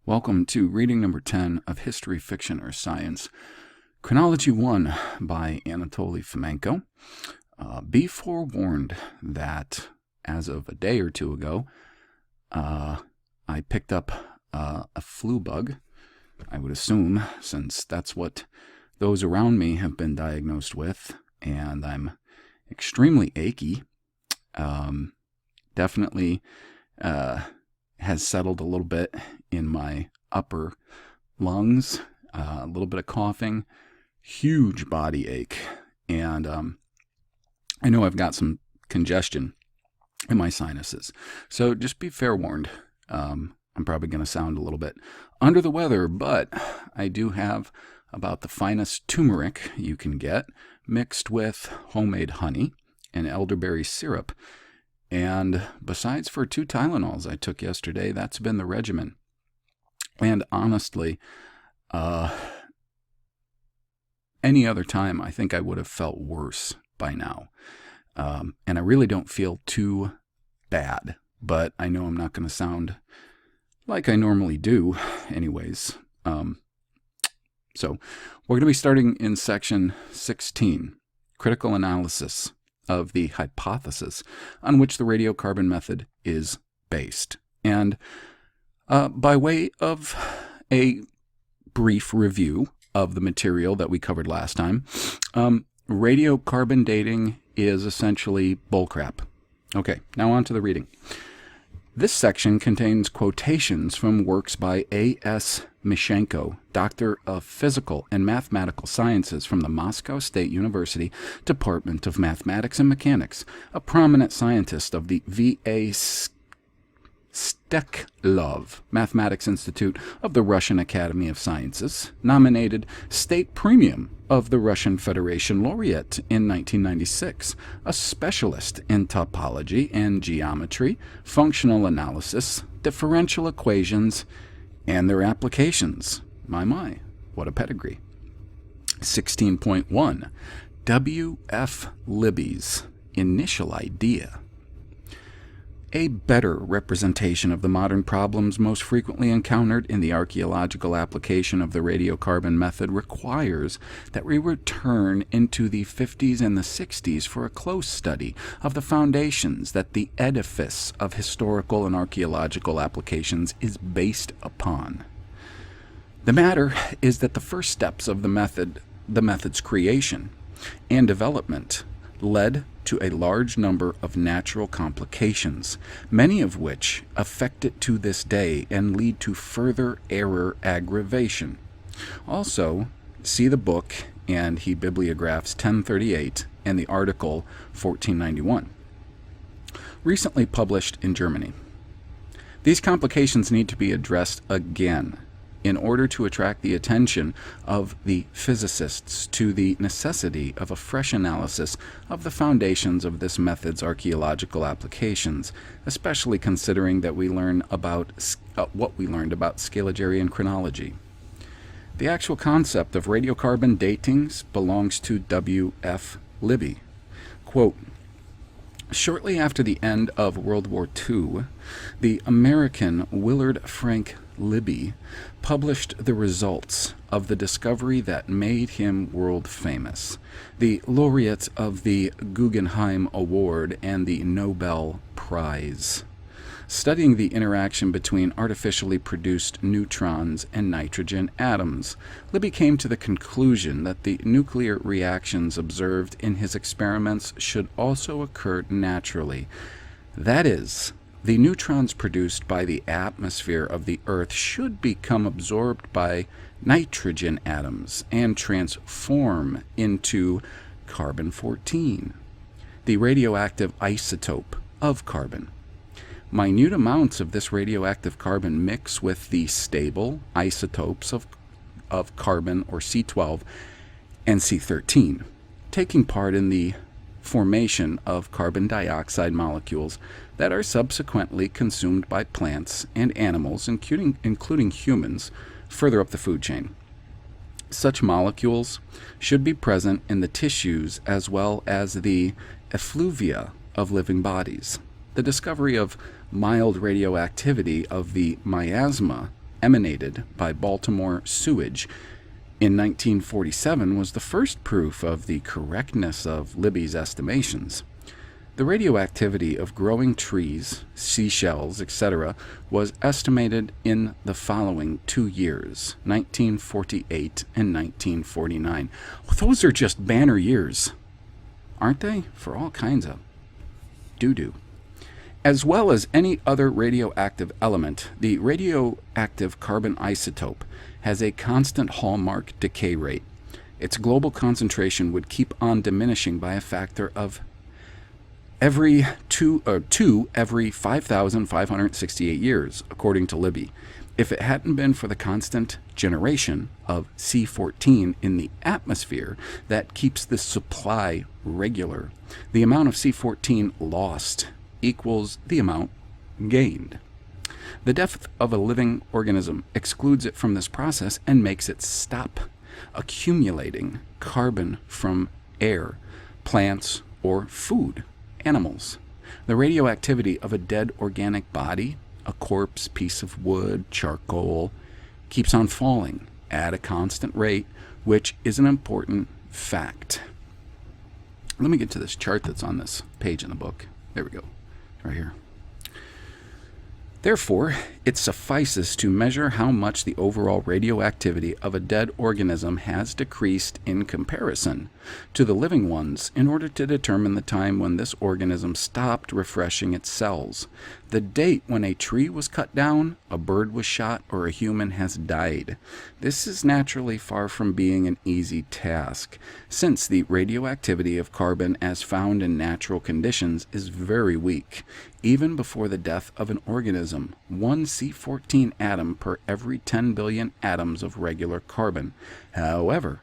Welcome to reading number 10 of History, Fiction, or Science, Chronology 1 by Anatoly Fomenko. Be forewarned that as of a day or two ago, I picked up a flu bug, I would assume, since that's what those around me have been diagnosed with, and I'm extremely achy. Definitely has settled a little bit in my upper lungs, a little bit of coughing, huge body ache, and I know I've got some congestion in my sinuses. So just be fair warned. I'm probably going to sound a little bit under the weather, but I do have about the finest turmeric you can get mixed with homemade honey and elderberry syrup. And besides for 2 Tylenols I took yesterday, that's been the regimen. And honestly, any other time, I think I would have felt worse by now. And I really don't feel too bad, but I know I'm not going to sound like I normally do anyways. So we're going to be starting in section 16, Critical Analysis of the Hypothesis on which the radiocarbon method is based. And by way of a brief review of the material that we covered last time, radiocarbon dating is essentially bullcrap. Okay, now on to the reading. This section contains quotations from works by A.S. Mishenko, Doctor of Physical and Mathematical Sciences from the Moscow State University Department of Mathematics and Mechanics, a prominent scientist of the V.A. Steklov Mathematics Institute of the Russian Academy of Sciences, nominated State Premium of the Russian Federation Laureate in 1996, a specialist in topology and geometry, functional analysis, differential equations, and their applications. My, what a pedigree. 16.1. W.F. Libby's initial idea. A better representation of the modern problems most frequently encountered in the archaeological application of the radiocarbon method requires that we return into the 50s and the 60s for a close study of the foundations that the edifice of historical and archaeological applications is based upon. The matter is that the first steps of the method's creation and development led to a large number of natural complications, many of which affect it to this day and lead to further error aggravation. Also, see the book and he bibliographs 1038 and the article 1491, recently published in Germany. These complications need to be addressed again in order to attract the attention of the physicists to the necessity of a fresh analysis of the foundations of this method's archaeological applications, especially considering that we learn about what we learned about Scaliger chronology. The actual concept of radiocarbon datings belongs to W.F. Libby. Quote, shortly after the end of World War II, the American Willard Frank Libby published the results of the discovery that made him world famous, the laureate of the Guggenheim Award and the Nobel Prize. Studying the interaction between artificially produced neutrons and nitrogen atoms, Libby came to the conclusion that the nuclear reactions observed in his experiments should also occur naturally. That is, the neutrons produced by the atmosphere of the Earth should become absorbed by nitrogen atoms and transform into carbon-14, the radioactive isotope of carbon. Minute amounts of this radioactive carbon mix with the stable isotopes of carbon, or C12, and C13, taking part in the formation of carbon dioxide molecules that are subsequently consumed by plants and animals, including humans, further up the food chain. Such molecules should be present in the tissues as well as the effluvia of living bodies. The discovery of mild radioactivity of the miasma emanated by Baltimore sewage in 1947 was the first proof of the correctness of Libby's estimations. The radioactivity of growing trees, seashells, etc., was estimated in the following 2 years, 1948 and 1949. Well, those are just banner years, aren't they? For all kinds of doo-doo. As well as any other radioactive element, the radioactive carbon isotope has a constant hallmark decay rate. Its global concentration would keep on diminishing by a factor of every 2 every 5,568 years, according to Libby. If it hadn't been for the constant generation of C14 in the atmosphere that keeps the supply regular, the amount of C14 lost equals the amount gained. The death of a living organism excludes it from this process and makes it stop accumulating carbon from air, plants, or food, animals. The radioactivity of a dead organic body, a corpse, piece of wood, charcoal, keeps on falling at a constant rate, which is an important fact. Let me get to this chart that's on this page in the book. There we go, right here. Therefore, it suffices to measure how much the overall radioactivity of a dead organism has decreased in comparison to the living ones in order to determine the time when this organism stopped refreshing its cells, the date when a tree was cut down, a bird was shot, or a human has died. This is naturally far from being an easy task, since the radioactivity of carbon as found in natural conditions is very weak. Even before the death of an organism, 1 C14 atom per every 10 billion atoms of regular carbon. However,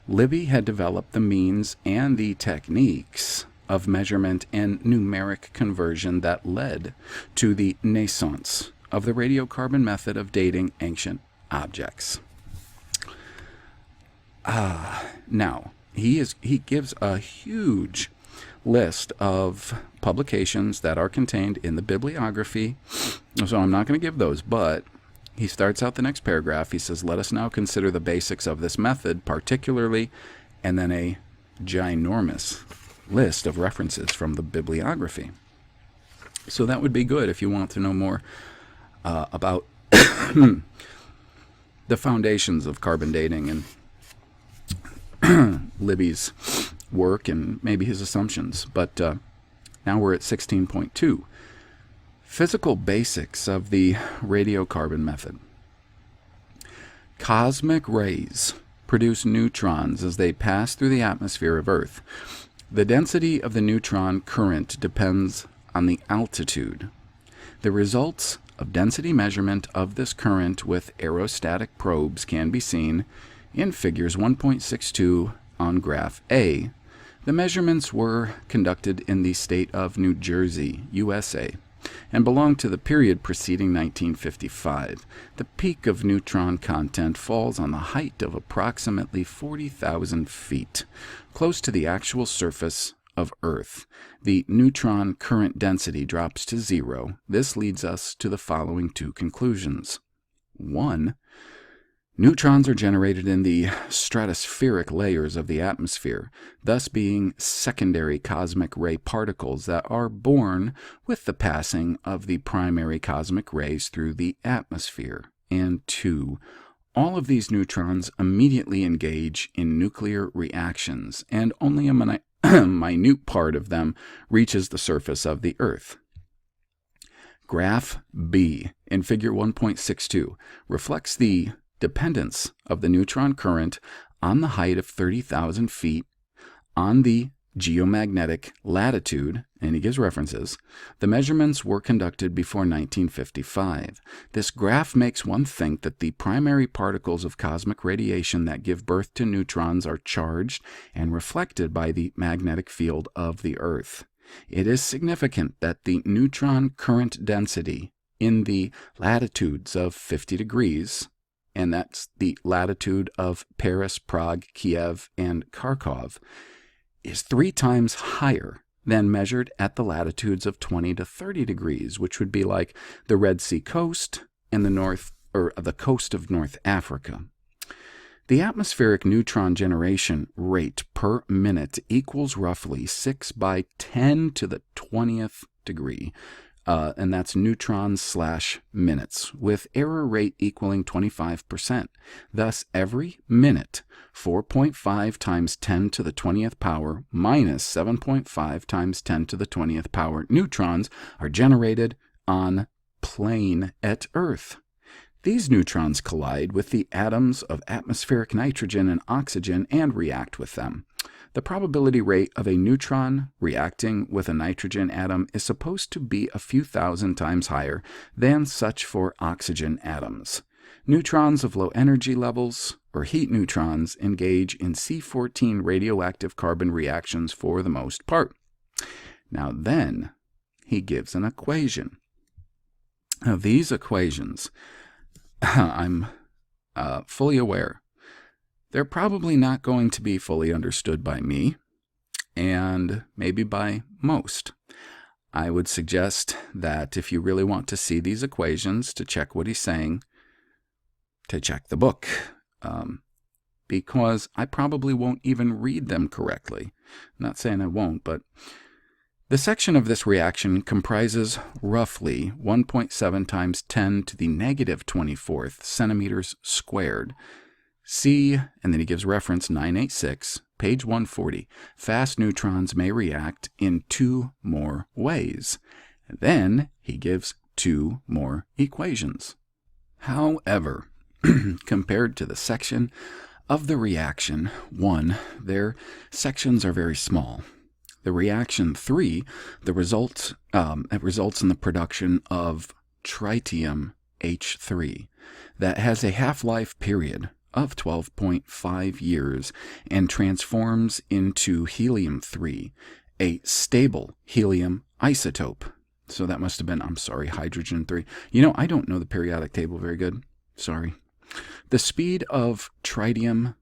Libby had developed the means and the techniques of measurement and numeric conversion that led to the naissance of the radiocarbon method of dating ancient objects. Now, he gives a huge list of publications that are contained in the bibliography, so I'm not going to give those, but he starts out the next paragraph. He says, let us now consider the basics of this method, particularly, and then a ginormous list of references from the bibliography. So that would be good if you want to know more about the foundations of carbon dating and Libby's work and maybe his assumptions. But now we're at 16.2. Physical basics of the radiocarbon method. Cosmic rays produce neutrons as they pass through the atmosphere of Earth. The density of the neutron current depends on the altitude. The results of density measurement of this current with aerostatic probes can be seen in figures 1.62 on graph A. The measurements were conducted in the state of New Jersey, USA, and belong to the period preceding 1955. The peak of neutron content falls on the height of approximately 40,000 feet, close to the actual surface of Earth. The neutron current density drops to 0. This leads us to the following 2 conclusions. 1. Neutrons are generated in the stratospheric layers of the atmosphere, thus being secondary cosmic ray particles that are born with the passing of the primary cosmic rays through the atmosphere. And 2. All of these neutrons immediately engage in nuclear reactions, and only a minute part of them reaches the surface of the Earth. Graph B in figure 1.62 reflects the dependence of the neutron current on the height of 30,000 feet on the geomagnetic latitude, and he gives references. The measurements were conducted before 1955. This graph makes one think that the primary particles of cosmic radiation that give birth to neutrons are charged and reflected by the magnetic field of the Earth. It is significant that the neutron current density in the latitudes of 50 degrees, and that's the latitude of Paris, Prague, Kiev, and Kharkov, is 3 times higher than measured at the latitudes of 20 to 30 degrees, which would be like the Red Sea coast and the North the coast of North Africa. The atmospheric neutron generation rate per minute equals roughly 6 by 10 to the 20th degree, and that's neutrons/minutes, with error rate equaling 25%. Thus, every minute, 4.5 times 10 to the 20th power minus 7.5 times 10 to the 20th power neutrons are generated on plane at Earth. These neutrons collide with the atoms of atmospheric nitrogen and oxygen and react with them. The probability rate of a neutron reacting with a nitrogen atom is supposed to be a few thousand times higher than such for oxygen atoms. Neutrons of low energy levels, or heat neutrons, engage in C14 radioactive carbon reactions for the most part. Now then, he gives an equation. Now these equations, I'm fully aware, they're probably not going to be fully understood by me, and maybe by most. I would suggest that if you really want to see these equations, to check what he's saying, to check the book, because I probably won't even read them correctly. I'm not saying I won't, but the section of this reaction comprises roughly 1.7 times 10 to the negative 24th centimeters squared. See, and then he gives reference 986, page 140. Fast neutrons may react in 2 more ways. And then he gives 2 more equations. However, compared to the section of the reaction 1, their sections are very small. The reaction 3, it results in the production of tritium H3 that has a half-life period of 12.5 years and transforms into helium-3, a stable helium isotope. So that must have been, hydrogen-3. I don't know the periodic table very good. Sorry. The speed of tritium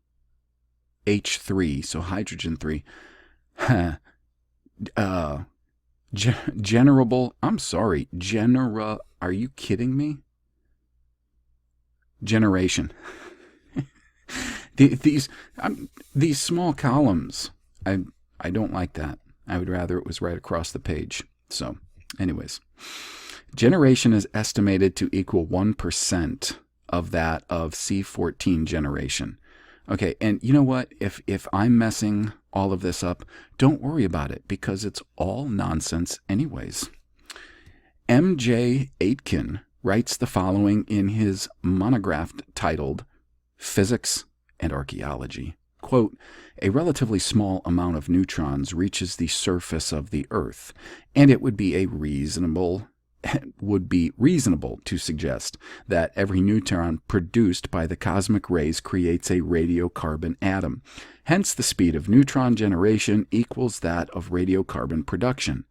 H3, so hydrogen-3, are you kidding me? Generation. These small columns, I don't like that. I would rather it was right across the page. So, anyways, generation is estimated to equal 1% of that of C14 generation. Okay, and you know what? If I'm messing all of this up, don't worry about it, because it's all nonsense anyways. M.J. Aitken writes the following in his monograph titled Physics and Archaeology. Quote, "A relatively small amount of neutrons reaches the surface of the Earth, and it would be reasonable to suggest that every neutron produced by the cosmic rays creates a radiocarbon atom. Hence, the speed of neutron generation equals that of radiocarbon production.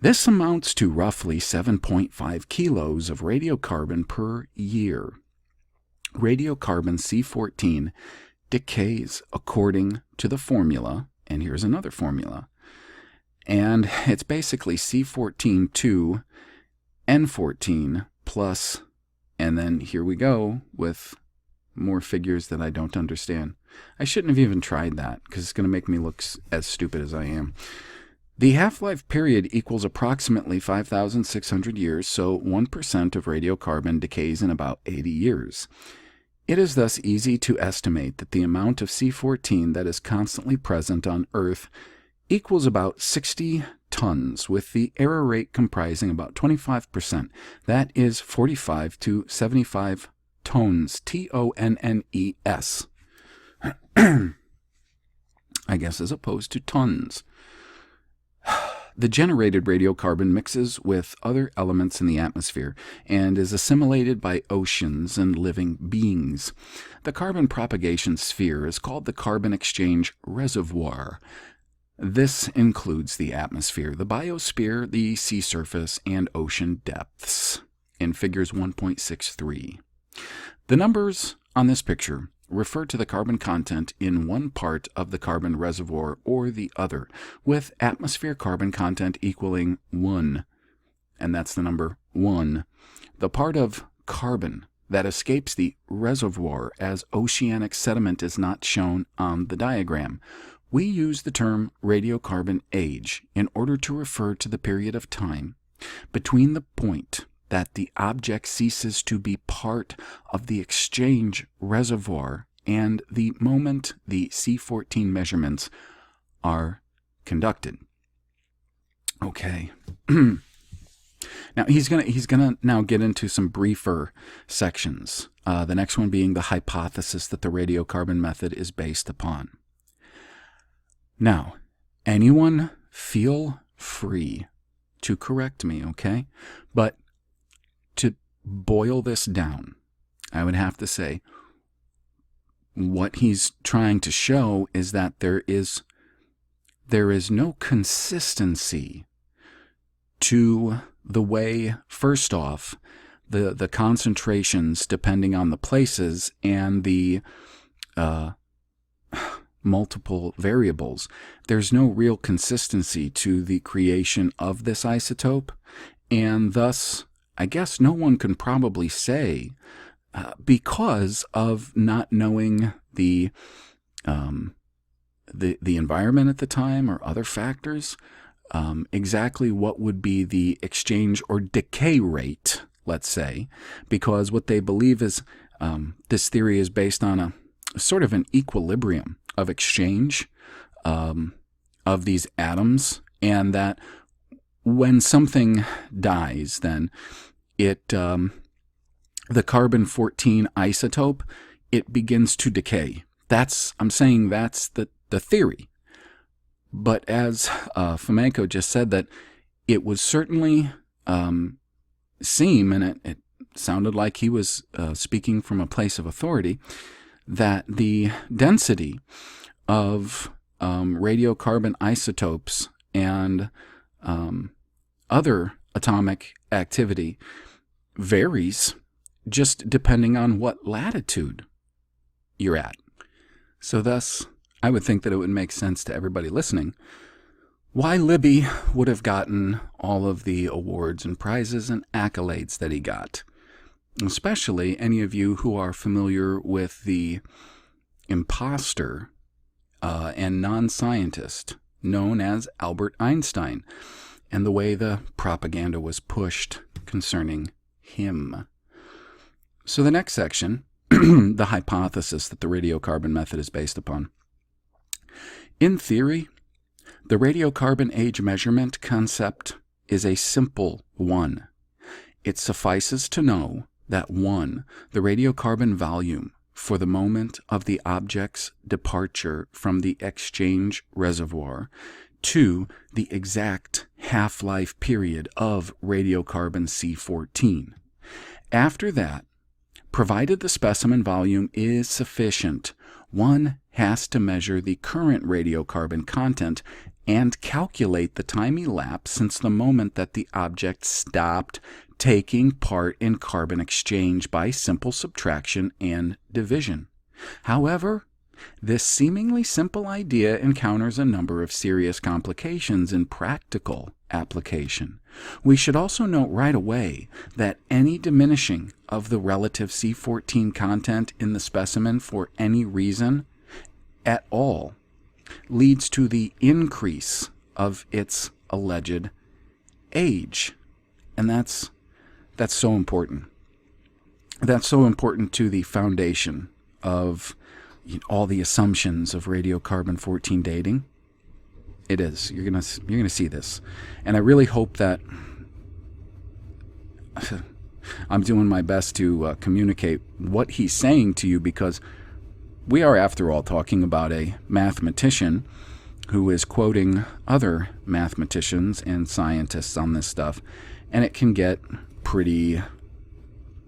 This amounts to roughly 7.5 kilos of radiocarbon per year. Radiocarbon C14 decays according to the formula," and here's another formula, and it's basically C14 to N14 plus, and then here we go with more figures that I don't understand. I shouldn't have even tried that, because it's going to make me look as stupid as I am. The half-life period equals approximately 5,600 years, so 1% of radiocarbon decays in about 80 years. It is thus easy to estimate that the amount of C14 that is constantly present on Earth equals about 60 tons, with the error rate comprising about 25%. That is 45 to 75 tons, Tonnes, I guess, as opposed to tons. The generated radiocarbon mixes with other elements in the atmosphere and is assimilated by oceans and living beings. The carbon propagation sphere is called the carbon exchange reservoir. This includes the atmosphere, the biosphere, the sea surface, and ocean depths, in figures 1.63. The numbers on this picture refer to the carbon content in one part of the carbon reservoir or the other, with atmosphere carbon content equaling 1, and that's the number 1. The part of carbon that escapes the reservoir as oceanic sediment is not shown on the diagram. We use the term radiocarbon age in order to refer to the period of time between the point that the object ceases to be part of the exchange reservoir and the moment the C14 measurements are conducted. Okay. Now he's gonna now get into some briefer sections. The next one being the hypothesis that the radiocarbon method is based upon. Now, anyone feel free to correct me, okay? But to boil this down, I would have to say what he's trying to show is that there is no consistency to the way, first off, the concentrations depending on the places and the multiple variables. There's no real consistency to the creation of this isotope, and thus I guess no one can probably say, because of not knowing the environment at the time or other factors, exactly what would be the exchange or decay rate, let's say, because what they believe is this theory is based on a sort of an equilibrium of exchange of these atoms, and that when something dies, then it the carbon-14 isotope, it begins to decay. I'm saying that's the theory. But as Fomenko just said, that it would certainly seem, and it sounded like he was speaking from a place of authority, that the density of radiocarbon isotopes and other atomic activity varies just depending on what latitude you're at. So thus, I would think that it would make sense to everybody listening why Libby would have gotten all of the awards and prizes and accolades that he got. Especially any of you who are familiar with the imposter and non-scientist known as Albert Einstein and the way the propaganda was pushed concerning him. So the next section, the hypothesis that the radiocarbon method is based upon. In theory, the radiocarbon age measurement concept is a simple one. It suffices to know that 1. The radiocarbon volume for the moment of the object's departure from the exchange reservoir. 2. The exact half-life period of radiocarbon C14. After that, provided the specimen volume is sufficient, one has to measure the current radiocarbon content and calculate the time elapsed since the moment that the object stopped taking part in carbon exchange by simple subtraction and division. However, this seemingly simple idea encounters a number of serious complications in practical application. We should also note right away that any diminishing of the relative C14 content in the specimen for any reason at all leads to the increase of its alleged age. And that's so important. That's so important to the foundation of all the assumptions of radiocarbon 14 dating. It is. You're gonna see this, and I really hope that I'm doing my best to communicate what he's saying to you, because we are, after all, talking about a mathematician who is quoting other mathematicians and scientists on this stuff, and it can get pretty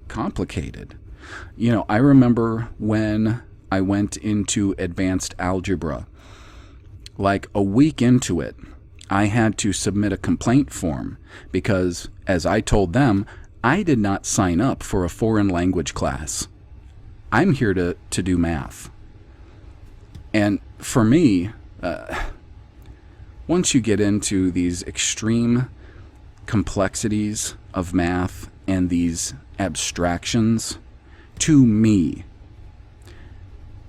complicated. I remember when I went into advanced algebra, like a week into it, I had to submit a complaint form because, as I told them, I did not sign up for a foreign language class. I'm here to do math. And for me, once you get into these extreme complexities of math and these abstractions, to me.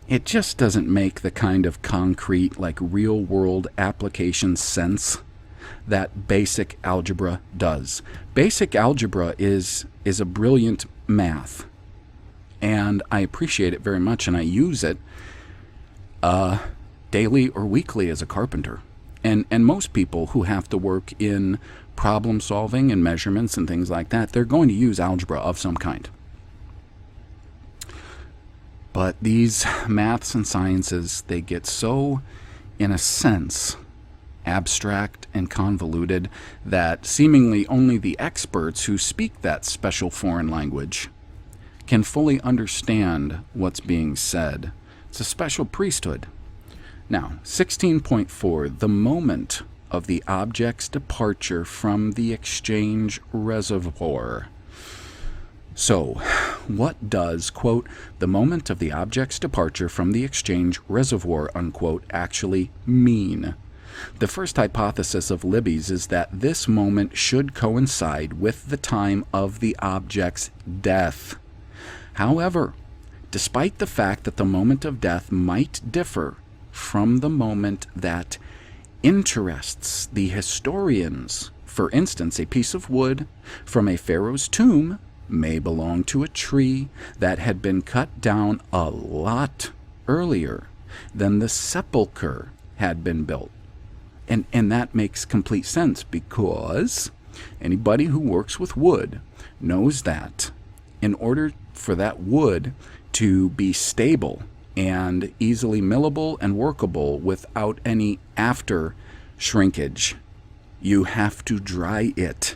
It just doesn't make the kind of concrete, like real-world application sense that basic algebra does. Basic algebra is a brilliant math, and I appreciate it very much, and I use it daily or weekly as a carpenter. And most people who have to work in problem solving and measurements and things like that, they're going to use algebra of some kind. But these maths and sciences, they get so, in a sense, abstract and convoluted that seemingly only the experts who speak that special foreign language can fully understand what's being said. It's a special priesthood. Now, 16.4, the moment of the object's departure from the exchange reservoir. So, what does, quote, the moment of the object's departure from the exchange reservoir, unquote, actually mean? The first hypothesis of Libby's is that this moment should coincide with the time of the object's death. However, despite the fact that the moment of death might differ from the moment that interests the historians, for instance, a piece of wood from a pharaoh's tomb may belong to a tree that had been cut down a lot earlier than the sepulcher had been built. And that makes complete sense, because anybody who works with wood knows that in order for that wood to be stable and easily millable and workable without any after shrinkage, you have to dry it.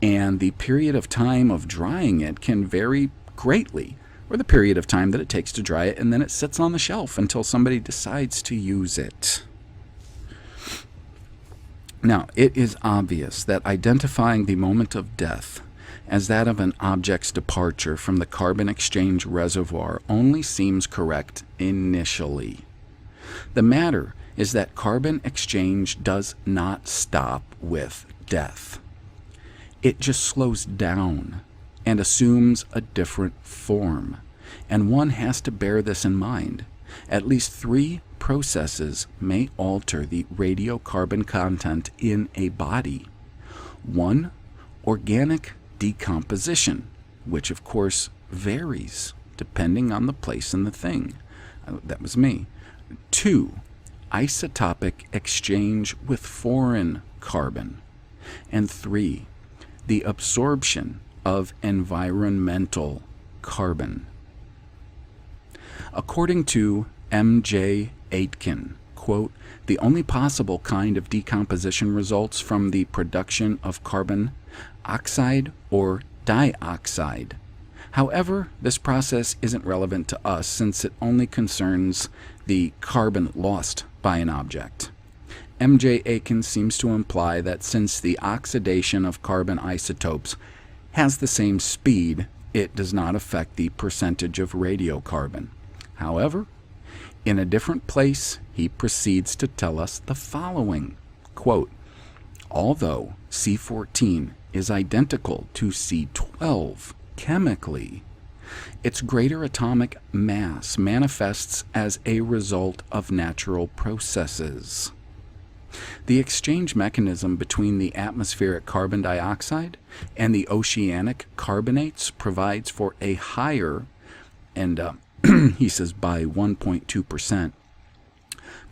And the period of time of drying it can vary greatly, or the period of time that it takes to dry it, and then it sits on the shelf until somebody decides to use it. Now, it is obvious that identifying the moment of death as that of an object's departure from the carbon exchange reservoir only seems correct initially. The matter is that carbon exchange does not stop with death. It just slows down and assumes a different form, and one has to bear this in mind. At least 3 processes may alter the radiocarbon content in a body. 1, organic decomposition, which of course varies depending on the place and the thing. That was me. 2, isotopic exchange with foreign carbon. And 3, the absorption of environmental carbon. According to M.J. Aitken, quote, the only possible kind of decomposition results from the production of carbon oxide or dioxide. However, this process isn't relevant to us since it only concerns the carbon lost by an object. M.J. Aitken seems to imply that since the oxidation of carbon isotopes has the same speed, it does not affect the percentage of radiocarbon. However, in a different place, he proceeds to tell us the following, quote, although C14 is identical to C12 chemically, its greater atomic mass manifests as a result of natural processes. The exchange mechanism between the atmospheric carbon dioxide and the oceanic carbonates provides for a higher, and he says by 1.2%,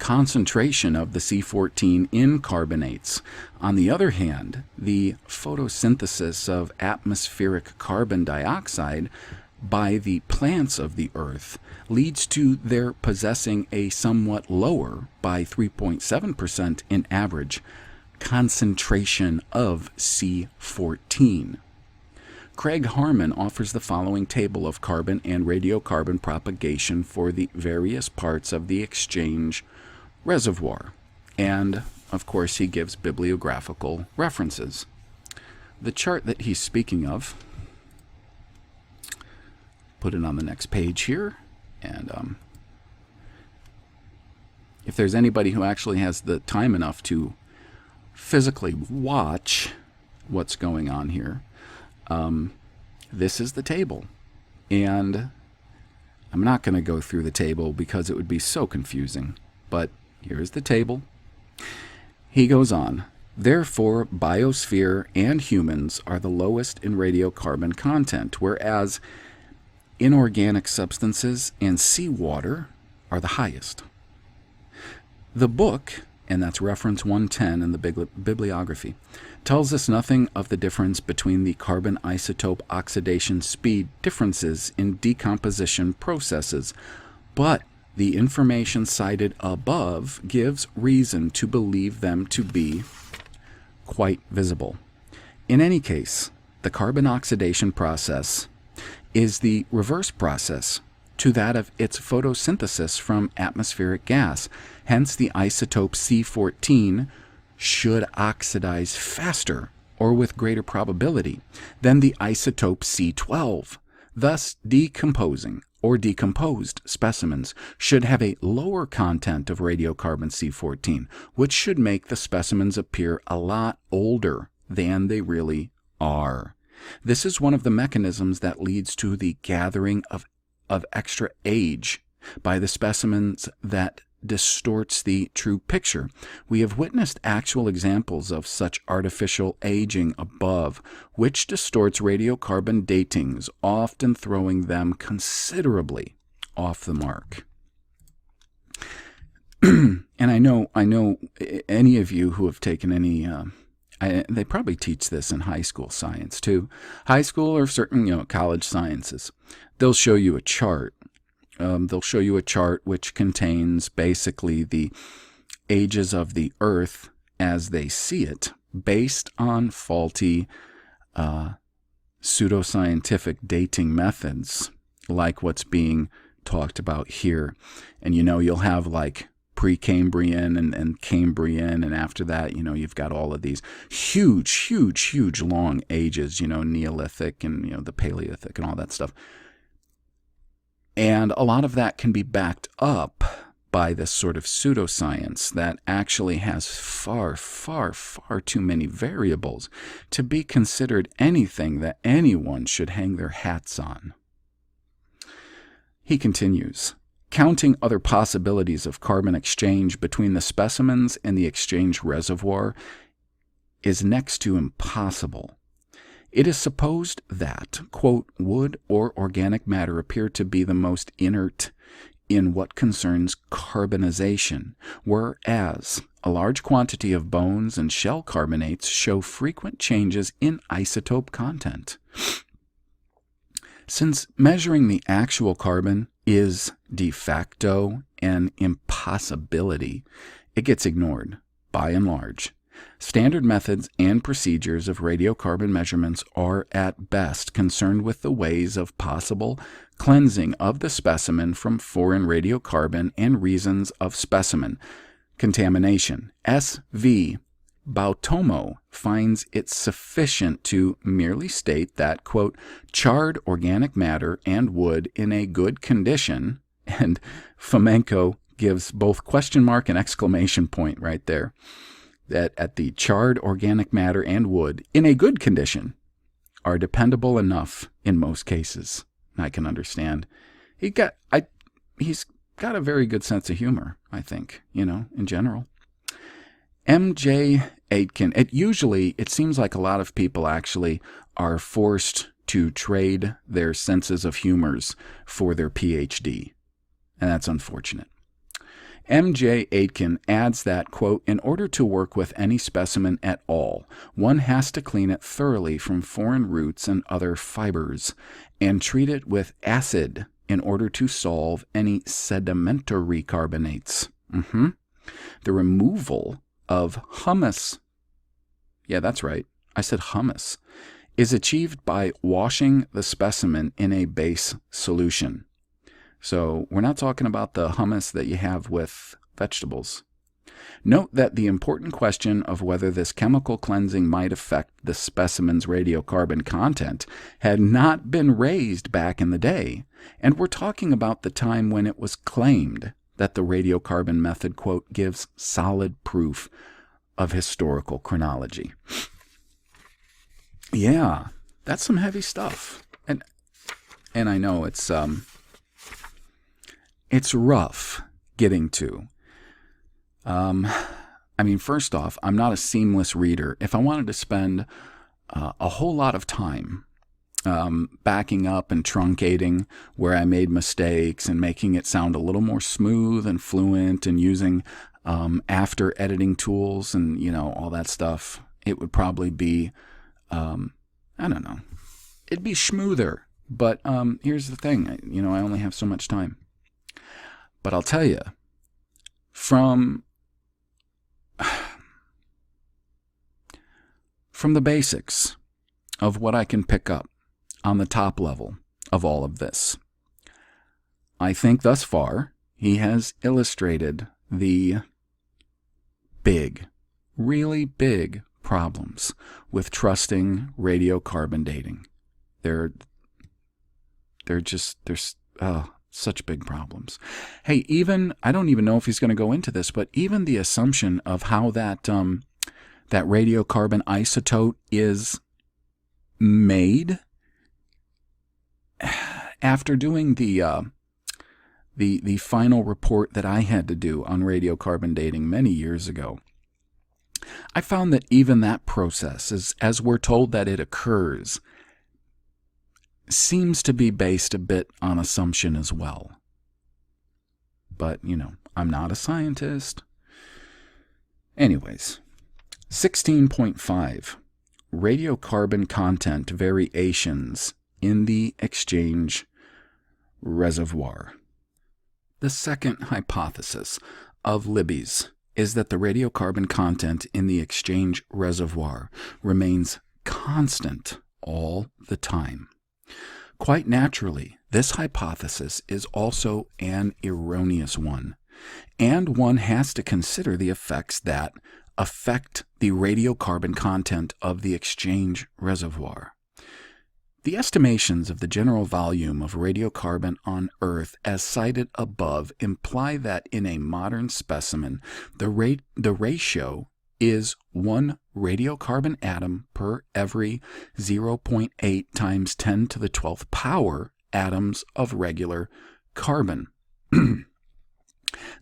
concentration of the C14 in carbonates. On the other hand, the photosynthesis of atmospheric carbon dioxide by the plants of the earth leads to their possessing a somewhat lower, by 3.7% in average, concentration of C14. Craig Harman offers the following table of carbon and radiocarbon propagation for the various parts of the exchange reservoir. And, of course, he gives bibliographical references. The chart that he's speaking of, put it on the next page here, and if there's anybody who actually has the time enough to physically watch what's going on here, this is the table. And I'm not going to go through the table because it would be so confusing, but here's the table. He goes on. Therefore, biosphere and humans are the lowest in radiocarbon content, whereas inorganic substances and seawater are the highest. The book, and that's reference 110 in the bibliography, tells us nothing of the difference between the carbon isotope oxidation speed differences in decomposition processes, but the information cited above gives reason to believe them to be quite visible. In any case, the carbon oxidation process is the reverse process to that of its photosynthesis from atmospheric gas. Hence, the isotope C14 should oxidize faster or with greater probability than the isotope C12. Thus, decomposing or decomposed specimens should have a lower content of radiocarbon C14, which should make the specimens appear a lot older than they really are. This is one of the mechanisms that leads to the gathering of extra age by the specimens that distorts the true picture. We have witnessed actual examples of such artificial aging above, which distorts radiocarbon datings, often throwing them considerably off the mark. And I know any of you who have taken any they probably teach this in high school science too. High school or certain college sciences. They'll show you a chart. They'll show you a chart which contains basically the ages of the Earth as they see it, based on faulty pseudoscientific dating methods, like what's being talked about here. And you'll have like Precambrian and Cambrian, and after that, you've got all of these huge long ages, Neolithic and the Paleolithic and all that stuff. And a lot of that can be backed up by this sort of pseudoscience that actually has far too many variables to be considered anything that anyone should hang their hats on. He continues, counting other possibilities of carbon exchange between the specimens and the exchange reservoir is next to impossible. It is supposed that, quote, wood or organic matter appear to be the most inert in what concerns carbonization, whereas a large quantity of bones and shell carbonates show frequent changes in isotope content. Since measuring the actual carbon is de facto an impossibility, it gets ignored, by and large. Standard methods and procedures of radiocarbon measurements are at best concerned with the ways of possible cleansing of the specimen from foreign radiocarbon and reasons of specimen contamination. S.V. Bautomo finds it sufficient to merely state that, quote, charred organic matter and wood in a good condition, and Fomenko gives both question mark and exclamation point right there, that at the charred organic matter and wood in a good condition are dependable enough in most cases. I can understand. He's got a very good sense of humor, I think, in general. M.J. Aitken. It seems like a lot of people actually are forced to trade their senses of humors for their PhD, and that's unfortunate. M.J. Aitken adds that, quote, in order to work with any specimen at all, one has to clean it thoroughly from foreign roots and other fibers, and treat it with acid in order to solve any sedimentary carbonates. The removal of humus, yeah, that's right, I said hummus, is achieved by washing the specimen in a base solution. So we're not talking about the hummus that you have with vegetables. Note that the important question of whether this chemical cleansing might affect the specimen's radiocarbon content had not been raised back in the day, and we're talking about the time when it was claimed that the radiocarbon method, quote, gives solid proof of historical chronology. Yeah, that's some heavy stuff. And I know it's it's rough getting to. First off, I'm not a seamless reader. If I wanted to spend a whole lot of time backing up and truncating where I made mistakes and making it sound a little more smooth and fluent and using after editing tools and, all that stuff, it would probably be, it'd be smoother. But here's the thing, I only have so much time. But I'll tell you, from the basics of what I can pick up on the top level of all of this, I think thus far he has illustrated the really big problems with trusting radiocarbon dating. They're such big problems. Hey, I don't even know if he's going to go into this, but even the assumption of how that radiocarbon isotope is made, after doing the final report that I had to do on radiocarbon dating many years ago, I found that even that process, as we're told that it occurs, seems to be based a bit on assumption as well. But, I'm not a scientist. Anyways, 16.5, radiocarbon content variations in the exchange reservoir. The second hypothesis of Libby's is that the radiocarbon content in the exchange reservoir remains constant all the time. Quite naturally, this hypothesis is also an erroneous one, and one has to consider the effects that affect the radiocarbon content of the exchange reservoir. The estimations of the general volume of radiocarbon on Earth as cited above imply that in a modern specimen, the ratio is 1 radiocarbon atom per every 0.8 times 10 to the 12th power atoms of regular carbon.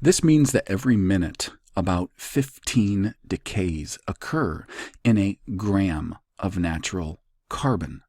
This means that every minute, about 15 decays occur in a gram of natural carbon.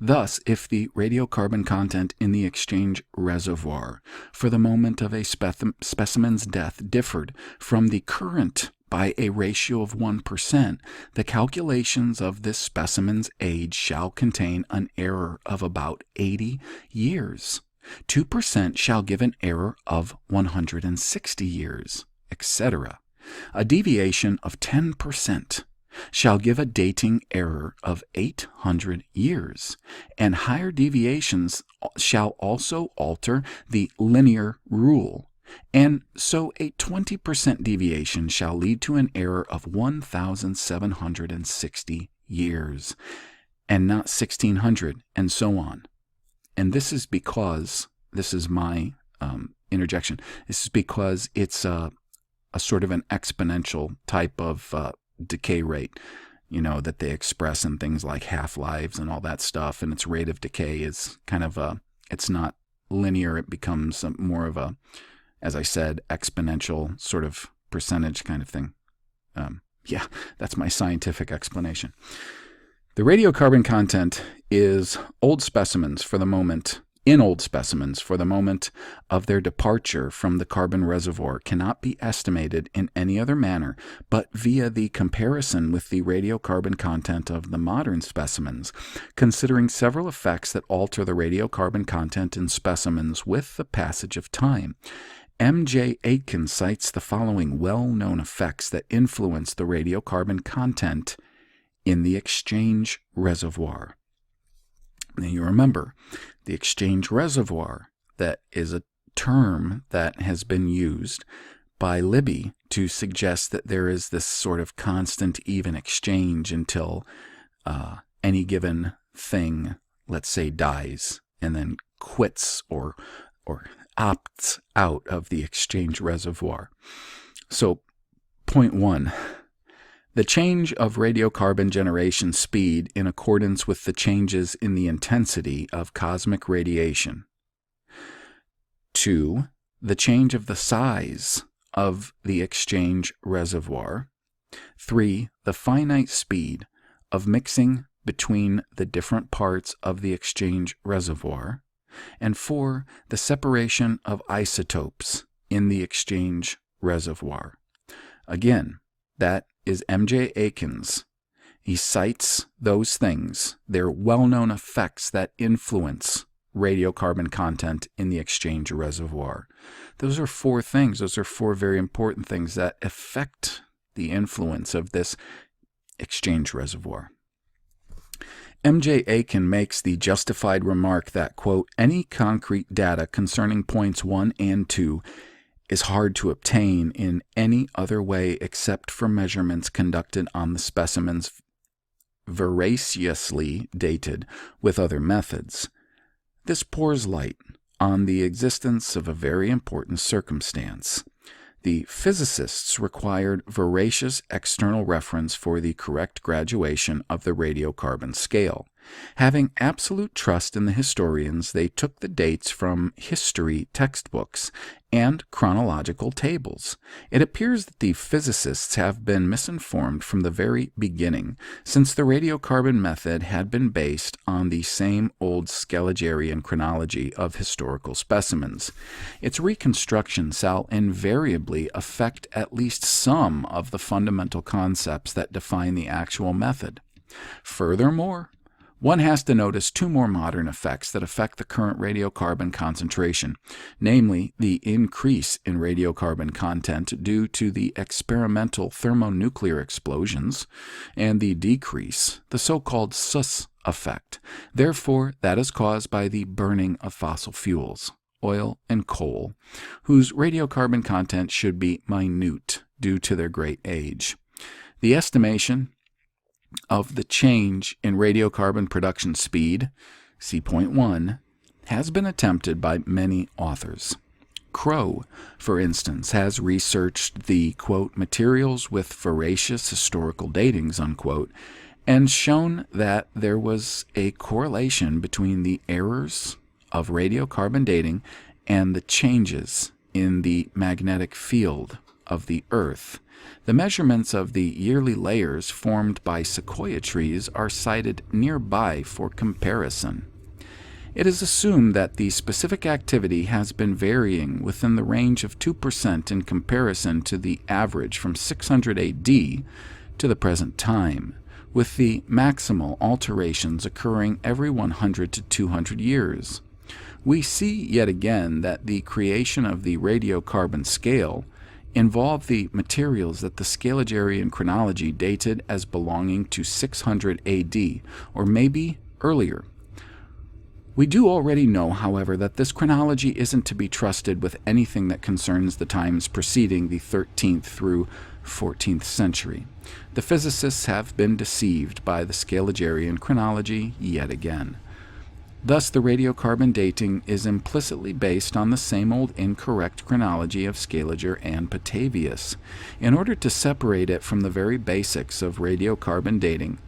Thus, if the radiocarbon content in the exchange reservoir for the moment of a specimen's death differed from the current by a ratio of 1%, the calculations of this specimen's age shall contain an error of about 80 years. 2% shall give an error of 160 years, etc. A deviation of 10% shall give a dating error of 800 years, and higher deviations shall also alter the linear rule, and so a 20% deviation shall lead to an error of 1,760 years, and not 1,600, and so on. And this is because, this is my interjection, this is because it's a sort of an exponential type of decay rate, that they express in things like half-lives and all that stuff, and its rate of decay is kind of it's not linear, it becomes more of a, as I said, exponential sort of percentage kind of thing. Yeah, that's my scientific explanation. The radiocarbon content is old specimens for the moment of their departure from the carbon reservoir cannot be estimated in any other manner but via the comparison with the radiocarbon content of the modern specimens, considering several effects that alter the radiocarbon content in specimens with the passage of time. M.J. Aitken cites the following well-known effects that influence the radiocarbon content in the exchange reservoir. Now you remember, the exchange reservoir, that is a term that has been used by Libby to suggest that there is this sort of constant even exchange until any given thing, let's say, dies and then quits or opts out of the exchange reservoir. So, point 1. The change of radiocarbon generation speed in accordance with the changes in the intensity of cosmic radiation. 2. the change of the size of the exchange reservoir. 3. The finite speed of mixing between the different parts of the exchange reservoir. And 4. The separation of isotopes in the exchange reservoir. Again, that is M.J. Aikens. He cites those things. They're well-known effects that influence radiocarbon content in the exchange reservoir. Those are 4 things. Those are 4 very important things that affect the influence of this exchange reservoir. M.J. Aiken makes the justified remark that, quote, any concrete data concerning points 1 and 2 is hard to obtain in any other way except for measurements conducted on the specimens veraciously dated with other methods. This pours light on the existence of a very important circumstance. The physicists required veracious external reference for the correct graduation of the radiocarbon scale. Having absolute trust in the historians, they took the dates from history textbooks and chronological tables. It appears that the physicists have been misinformed from the very beginning, since the radiocarbon method had been based on the same old Scaligerian chronology of historical specimens. Its reconstruction shall invariably affect at least some of the fundamental concepts that define the actual method. Furthermore, one has to notice 2 more modern effects that affect the current radiocarbon concentration, namely the increase in radiocarbon content due to the experimental thermonuclear explosions, and the decrease, the so-called SUS effect. Therefore, that is caused by the burning of fossil fuels, oil and coal, whose radiocarbon content should be minute due to their great age. The estimation of the change in radiocarbon production speed, see point 1, has been attempted by many authors. Crow, for instance, has researched the, quote, materials with veracious historical datings, unquote, and shown that there was a correlation between the errors of radiocarbon dating and the changes in the magnetic field of the Earth. The measurements of the yearly layers formed by sequoia trees are cited nearby for comparison. It is assumed that the specific activity has been varying within the range of 2% in comparison to the average from 600 AD to the present time, with the maximal alterations occurring every 100 to 200 years. We see yet again that the creation of the radiocarbon scale involved the materials that the Scaligerian chronology dated as belonging to 600 AD, or maybe earlier. We do already know, however, that this chronology isn't to be trusted with anything that concerns the times preceding the 13th through 14th century. The physicists have been deceived by the Scaligerian chronology yet again. Thus, the radiocarbon dating is implicitly based on the same old incorrect chronology of Scaliger and Petavius. In order to separate it from the very basics of radiocarbon dating,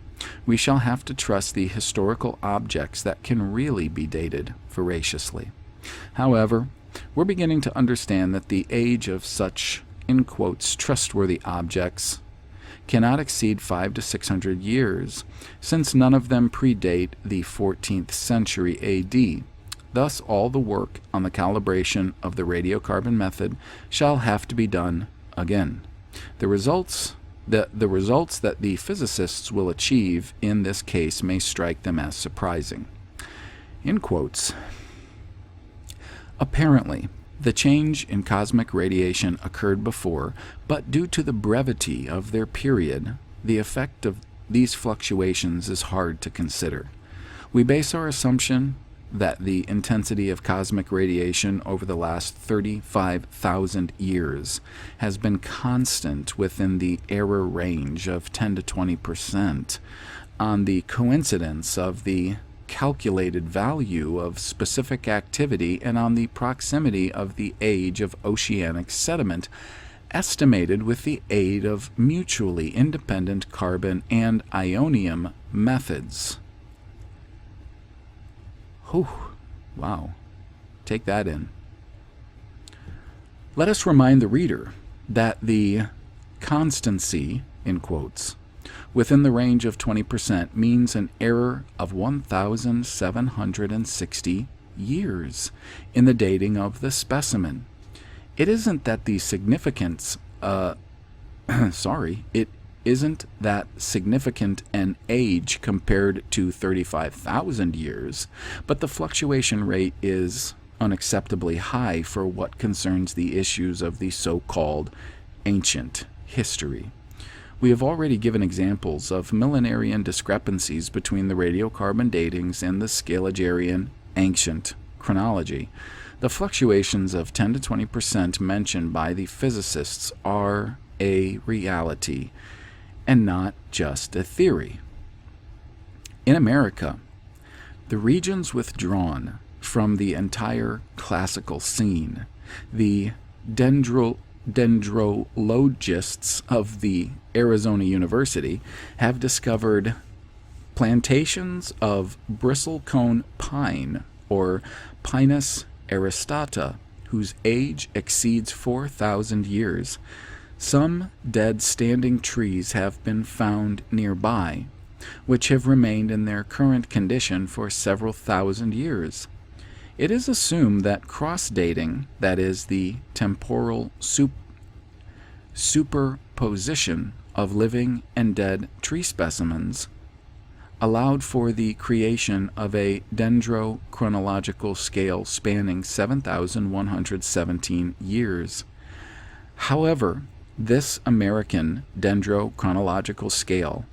we shall have to trust the historical objects that can really be dated veraciously. However, we're beginning to understand that the age of such, in quotes, trustworthy objects cannot exceed 500 to 600 years, since none of them predate the 14th century AD. Thus, all the work on the calibration of the radiocarbon method shall have to be done again. The results that the physicists will achieve in this case may strike them as surprising. In quotes, apparently, the change in cosmic radiation occurred before, but due to the brevity of their period, the effect of these fluctuations is hard to consider. We base our assumption that the intensity of cosmic radiation over the last 35,000 years has been constant within the error range of 10 to 20% on the coincidence of the calculated value of specific activity and on the proximity of the age of oceanic sediment estimated with the aid of mutually independent carbon and ionium methods. Whew. Wow. Take that in. Let us remind the reader that the constancy, in quotes, within the range of 20% means an error of 1,760 years in the dating of the specimen. It isn't that the significance, it isn't that significant an age compared to 35,000 years, but the fluctuation rate is unacceptably high for what concerns the issues of the so-called ancient history. We have already given examples of millenarian discrepancies between the radiocarbon datings and the Scaliger ancient chronology. The fluctuations of 10 to 20% mentioned by the physicists are a reality and not just a theory. In America, the regions withdrawn from the entire classical scene, the dendrologists of the Arizona University have discovered plantations of bristlecone pine, or Pinus aristata, whose age exceeds 4,000 years. Some dead standing trees have been found nearby, which have remained in their current condition for several thousand years. It is assumed that cross-dating, that is, the temporal superposition of living and dead tree specimens, allowed for the creation of a dendrochronological scale spanning 7,117 years. However, this American dendrochronological scale,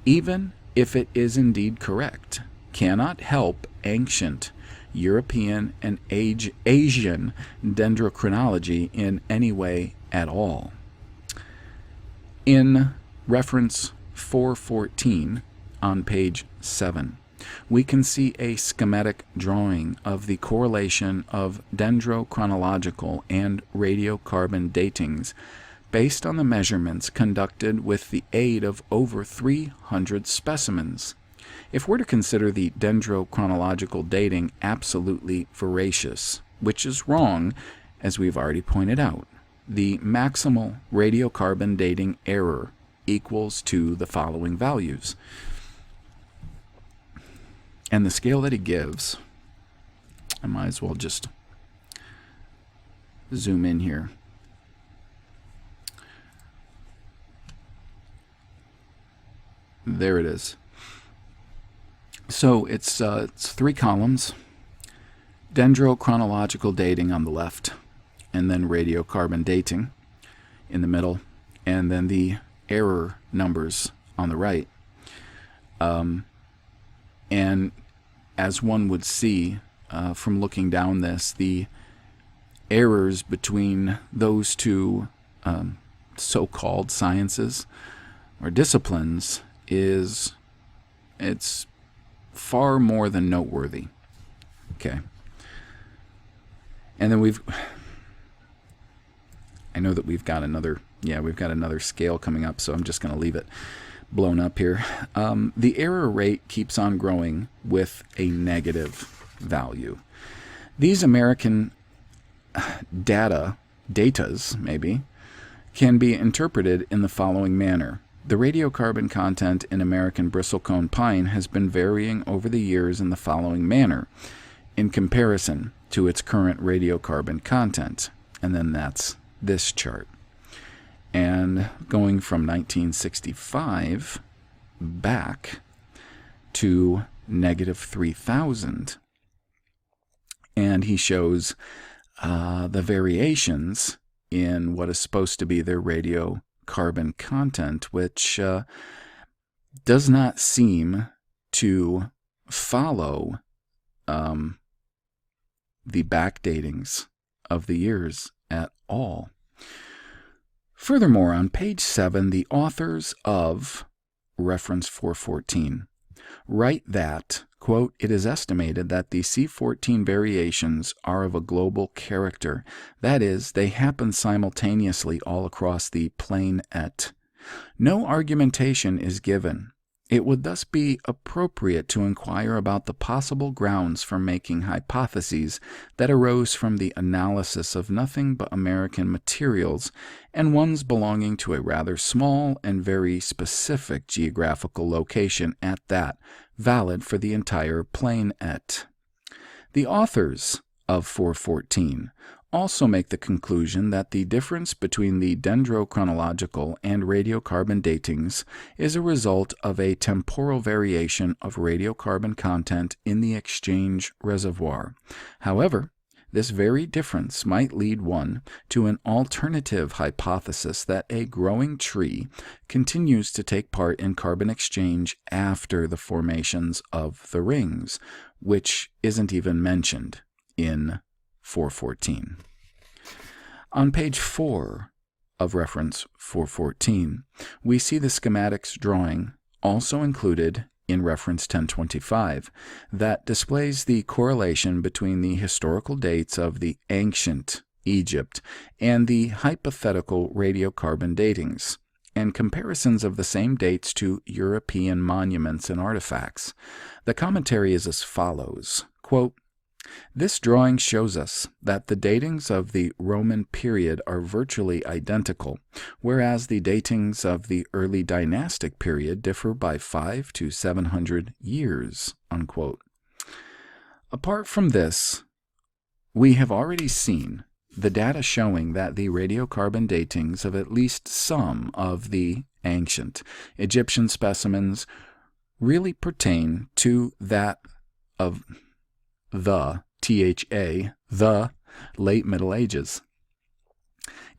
even if it is indeed correct, cannot help ancient European and Asian dendrochronology in any way at all. In reference 414 on page 7, we can see a schematic drawing of the correlation of dendrochronological and radiocarbon datings based on the measurements conducted with the aid of over 300 specimens. If we're to consider the dendrochronological dating absolutely veracious, which is wrong, as we've already pointed out, the maximal radiocarbon dating error equals to the following values. And the scale that he gives, I might as well just zoom in here. There it is. So it's 3 columns, dendrochronological dating on the left, and then radiocarbon dating in the middle, and then the error numbers on the right. And as one would see from looking down this, the errors between those two so-called sciences or disciplines it's far more than noteworthy. Okay. And then I know that we've got another scale coming up, so I'm just going to leave it blown up here. The error rate keeps on growing with a negative value. These American datas maybe, can be interpreted in the following manner. The radiocarbon content in American bristlecone pine has been varying over the years in the following manner, in comparison to its current radiocarbon content. And then that's this chart. And going from 1965 back to negative 3,000. And he shows the variations in what is supposed to be their radiocarbon content, which does not seem to follow the backdatings of the years at all. Furthermore, on page 7, the authors of reference 414 write that, quote, "It is estimated that the C14 variations are of a global character. That is, they happen simultaneously all across the planet. No argumentation is given It would thus be appropriate to inquire about the possible grounds for making hypotheses that arose from the analysis of nothing but American materials and ones belonging to a rather small and very specific geographical location at that, valid for the entire planete. The authors of 414 also make the conclusion that the difference between the dendrochronological and radiocarbon datings is a result of a temporal variation of radiocarbon content in the exchange reservoir. However, this very difference might lead one to an alternative hypothesis that a growing tree continues to take part in carbon exchange after the formations of the rings, which isn't even mentioned in 414. On page 4 of reference 414, we see the schematics drawing, also included in reference 1025, that displays the correlation between the historical dates of the ancient Egypt and the hypothetical radiocarbon datings, and comparisons of the same dates to European monuments and artifacts. The commentary is as follows, quote, "This drawing shows us that the datings of the Roman period are virtually identical, whereas the datings of the early dynastic period differ by 500 to 700 years." Unquote. Apart from this, we have already seen the data showing that the radiocarbon datings of at least some of the ancient Egyptian specimens really pertain to that of the late Middle Ages.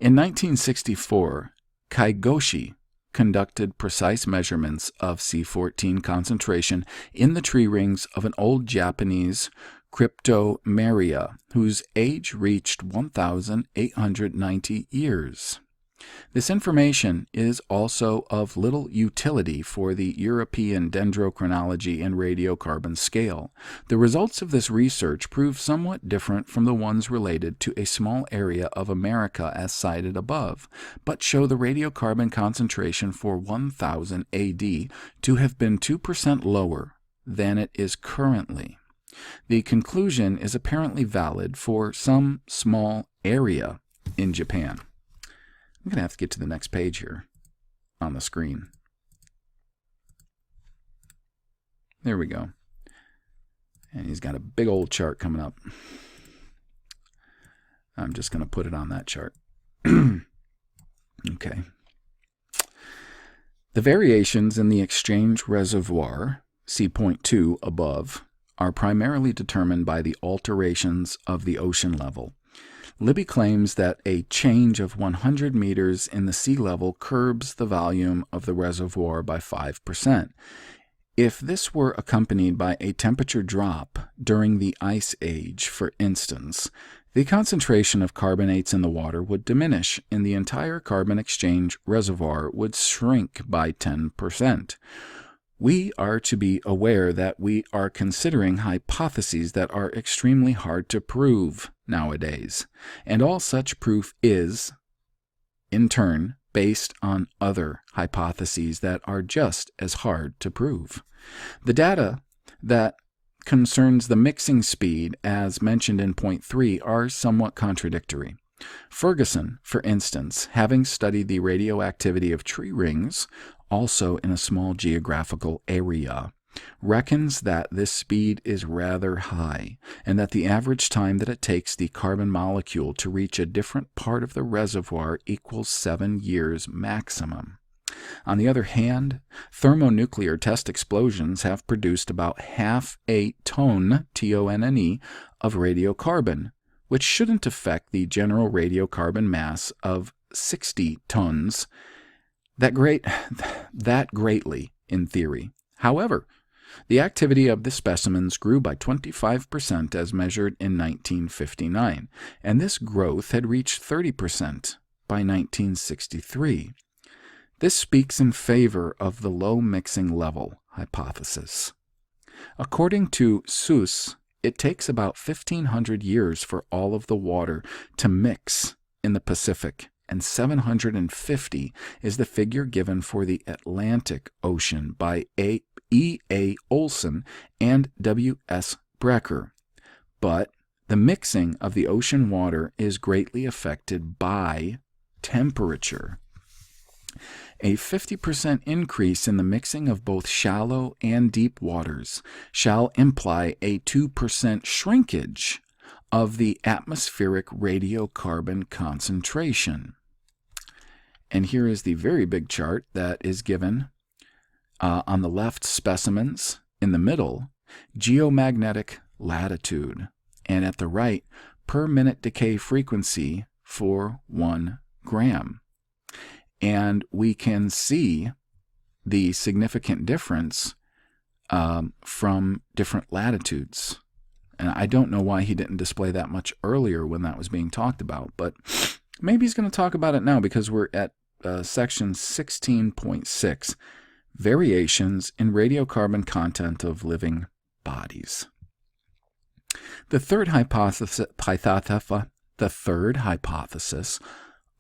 In 1964, Kaigoshi conducted precise measurements of C14 concentration in the tree rings of an old Japanese Cryptomeria, whose age reached 1,890 years. This information is also of little utility for the European dendrochronology and radiocarbon scale. The results of this research prove somewhat different from the ones related to a small area of America as cited above, but show the radiocarbon concentration for 1000 AD to have been 2% lower than it is currently. The conclusion is apparently valid for some small area in Japan. I'm going to have to get to the next page here on the screen. There we go. And he's got a big old chart coming up. I'm just going to put it on that chart. Okay. The variations in the exchange reservoir, see point 2 above, are primarily determined by the alterations of the ocean level. Libby claims that a change of 100 meters in the sea level curbs the volume of the reservoir by 5%. If this were accompanied by a temperature drop during the Ice Age, for instance, the concentration of carbonates in the water would diminish and the entire carbon exchange reservoir would shrink by 10%. We are to be aware that we are considering hypotheses that are extremely hard to prove nowadays, and all such proof is, in turn, based on other hypotheses that are just as hard to prove. The data that concerns the mixing speed, as mentioned in point 3, are somewhat contradictory. Ferguson, for instance, having studied the radioactivity of tree rings, also in a small geographical area, reckons that this speed is rather high, and that the average time that it takes the carbon molecule to reach a different part of the reservoir equals 7 years maximum. On the other hand, thermonuclear test explosions have produced about half a ton, TONNE, of radiocarbon, which shouldn't affect the general radiocarbon mass of 60 tons that greatly in theory. However, the activity of the specimens grew by 25% as measured in 1959, and this growth had reached 30% by 1963. This speaks in favor of the low mixing level hypothesis. According to Suess, it takes about 1,500 years for all of the water to mix in the Pacific and 750 is the figure given for the Atlantic Ocean by E.A. Olson and W.S. Brecker. But the mixing of the ocean water is greatly affected by temperature. A 50% increase in the mixing of both shallow and deep waters shall imply a 2% shrinkage of the atmospheric radiocarbon concentration. And here is the very big chart that is given. On the left, specimens. In the middle, geomagnetic latitude. And at the right, per minute decay frequency for 1 gram. And we can see the significant difference from different latitudes. And I don't know why he didn't display that much earlier when that was being talked about, but maybe he's going to talk about it now because we're at section 16.6, Variations in Radiocarbon Content of Living Bodies. The third hypothesis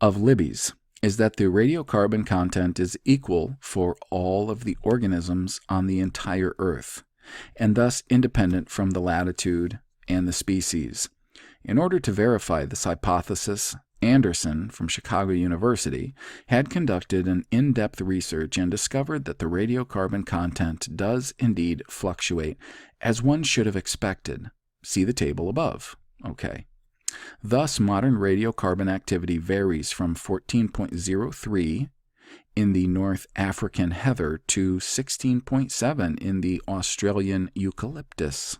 of Libby's is that the radiocarbon content is equal for all of the organisms on the entire Earth, and thus independent from the latitude and the species. In order to verify this hypothesis, Anderson from Chicago University had conducted an in-depth research and discovered that the radiocarbon content does indeed fluctuate, as one should have expected. See the table above. Okay. Thus, modern radiocarbon activity varies from 14.03 in the North African heather to 16.7 in the Australian eucalyptus.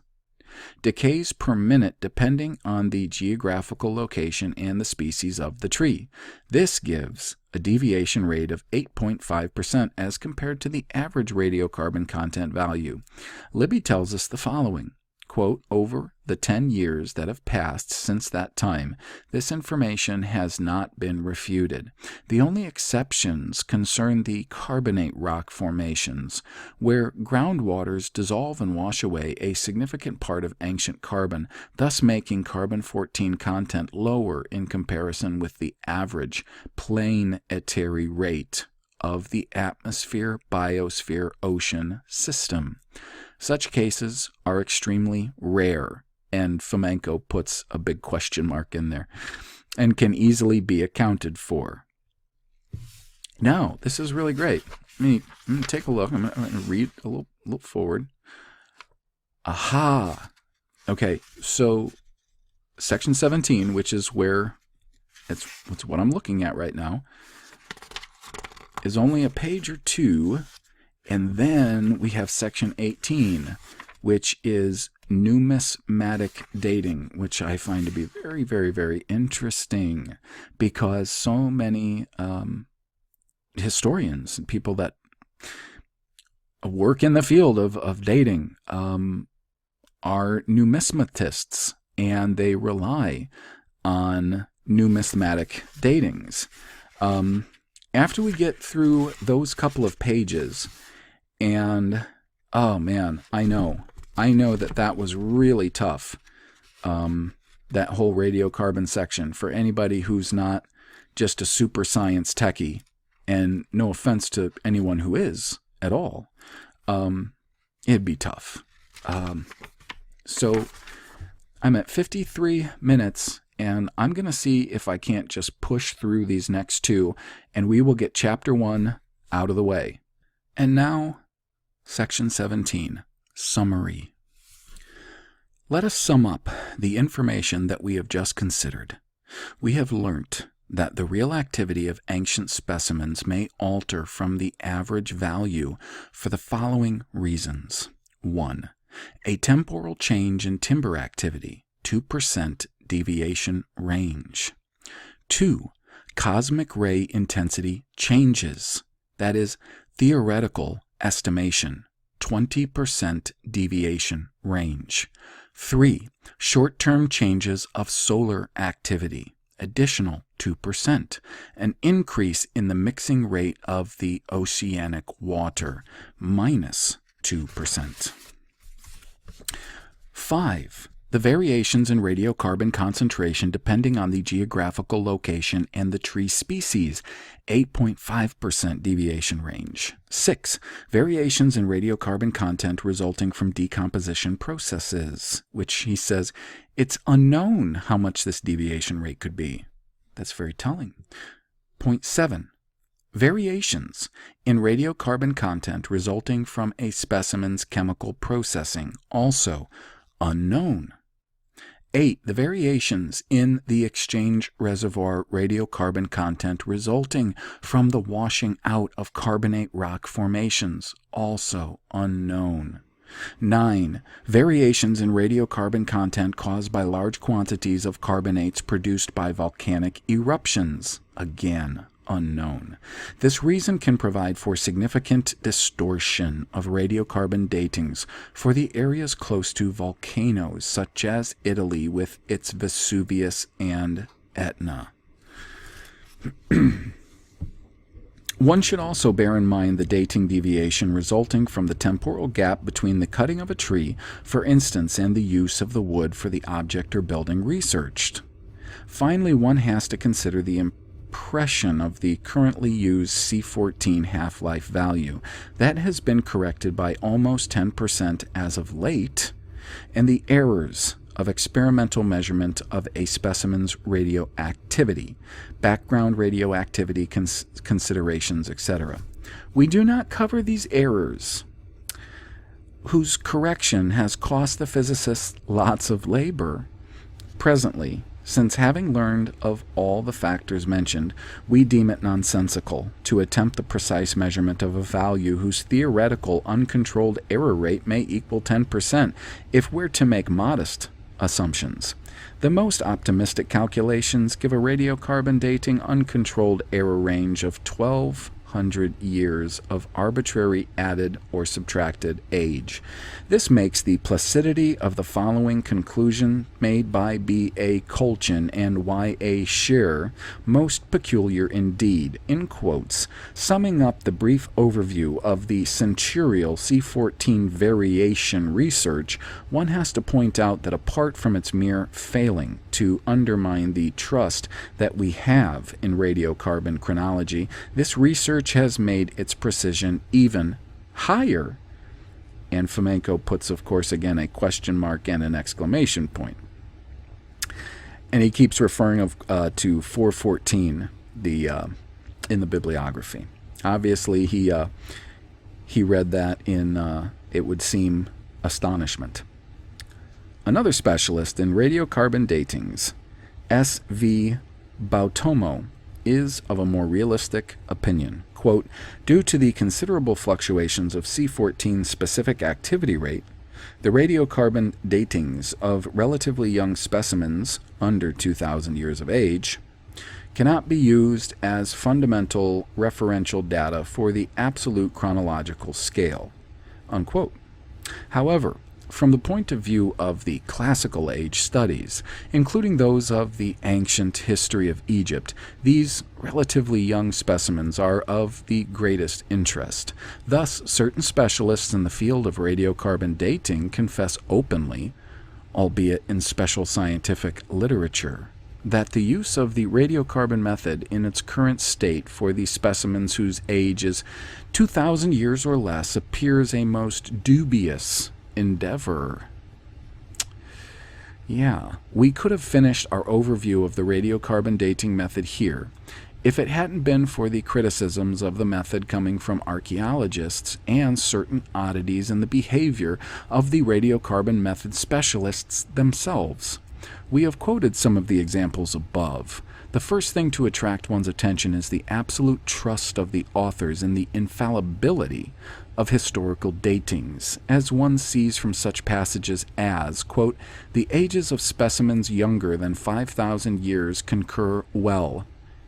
Decays per minute depending on the geographical location and the species of the tree. This gives a deviation rate of 8.5% as compared to the average radiocarbon content value. Libby tells us the following. Quote, over the 10 years that have passed since that time, this information has not been refuted. The only exceptions concern the carbonate rock formations, where groundwaters dissolve and wash away a significant part of ancient carbon, thus making carbon-14 content lower in comparison with the average planetary rate of the atmosphere, biosphere, ocean system. Such cases are extremely rare, and Fomenko puts a big question mark in there, and can easily be accounted for. Now, this is really great. I'm going to take a look. I'm going to read a little forward. Aha! Okay, so section 17, which is where it's what I'm looking at right now, is only a page or two. And then we have section 18, which is numismatic dating, which I find to be very, very, very interesting because so many historians and people that work in the field of dating are numismatists, and they rely on numismatic datings. After we get through those couple of pages, and, oh man, I know that was really tough, that whole radiocarbon section, for anybody who's not just a super science techie, and no offense to anyone who is at all, it'd be tough. So I'm at 53 minutes, and I'm going to see if I can't just push through these next two, and we will get chapter 1 out of the way. And now, section 17, summary. Let us sum up the information that we have just considered. We have learnt that the real activity of ancient specimens may alter from the average value for the following reasons. 1. A temporal change in timber activity, 2% deviation range. 2. Cosmic ray intensity changes, that is, theoretical estimation, 20% deviation range. 3. Short-term changes of solar activity, additional 2%, an increase in the mixing rate of the oceanic water, minus 2%. 5. the variations in radiocarbon concentration depending on the geographical location and the tree species, 8.5% deviation range. 6. Variations in radiocarbon content resulting from decomposition processes, which he says it's unknown how much this deviation rate could be. That's very telling. Point 7. Variations in radiocarbon content resulting from a specimen's chemical processing, also unknown. 8. The variations in the exchange reservoir radiocarbon content resulting from the washing out of carbonate rock formations, also unknown. 9. Variations in radiocarbon content caused by large quantities of carbonates produced by volcanic eruptions, again unknown. This reason can provide for significant distortion of radiocarbon datings for the areas close to volcanoes, such as Italy with its Vesuvius and Etna. One should also bear in mind the dating deviation resulting from the temporal gap between the cutting of a tree, for instance, and the use of the wood for the object or building researched. Finally, one has to consider the impression of the currently used C14 half-life value. That has been corrected by almost 10% as of late, and the errors of experimental measurement of a specimen's radioactivity, background radioactivity considerations, etc. We do not cover these errors, whose correction has cost the physicists lots of labor presently, since having learned of all the factors mentioned, we deem it nonsensical to attempt the precise measurement of a value whose theoretical uncontrolled error rate may equal 10% if we're to make modest assumptions. The most optimistic calculations give a radiocarbon dating uncontrolled error range of 1,200 years of arbitrary added or subtracted age. This makes the placidity of the following conclusion made by B.A. Colchin and Y.A. Scheer most peculiar indeed. In quotes, summing up the brief overview of the centurial C14 variation research, one has to point out that apart from its mere failing to undermine the trust that we have in radiocarbon chronology, this research has made its precision even higher. And Fomenko puts, of course, again, a question mark and an exclamation point. And he keeps referring to 414 in the bibliography. Obviously, he read that in, it would seem, astonishment. Another specialist in radiocarbon datings, S.V. Bautomo, is of a more realistic opinion. Quote, due to the considerable fluctuations of C14's specific activity rate, the radiocarbon datings of relatively young specimens under 2,000 years of age cannot be used as fundamental referential data for the absolute chronological scale. Unquote. However, from the point of view of the classical age studies, including those of the ancient history of Egypt, these relatively young specimens are of the greatest interest. Thus, certain specialists in the field of radiocarbon dating confess openly, albeit in special scientific literature, that the use of the radiocarbon method in its current state for the specimens whose age is 2,000 years or less appears a most dubious endeavor. Yeah, we could have finished our overview of the radiocarbon dating method here if it hadn't been for the criticisms of the method coming from archaeologists and certain oddities in the behavior of the radiocarbon method specialists themselves. We have quoted some of the examples above. The first thing to attract one's attention is the absolute trust of the authors in the infallibility of historical datings, as one sees from such passages as, quote, the ages of specimens younger than 5,000 years concur well,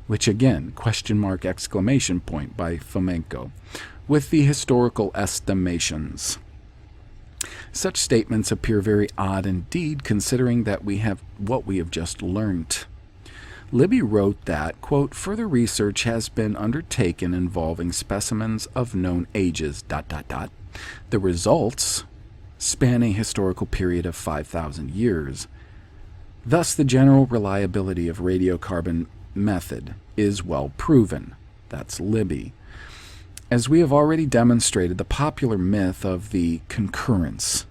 which again, question mark, exclamation point by Fomenko, with the historical estimations. Such statements appear very odd indeed, considering that we have what we have just learnt. Libby wrote that, quote, further research has been undertaken involving specimens of known ages, ... The results, span a historical period of 5,000 years. Thus, the general reliability of radiocarbon method is well proven. That's Libby. As we have already demonstrated, the popular myth of the concurrence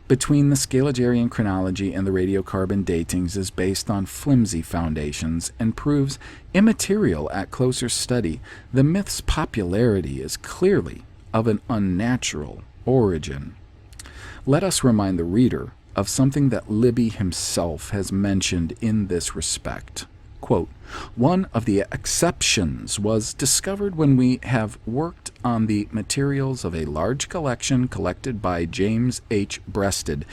between the Scaliger chronology and the radiocarbon datings is based on flimsy foundations and proves immaterial at closer study. The myth's popularity is clearly of an unnatural origin. Let us remind the reader of something that Libby himself has mentioned in this respect. Quote, "One of the exceptions was discovered when we have worked on the materials of a large collection collected by James H. Breasted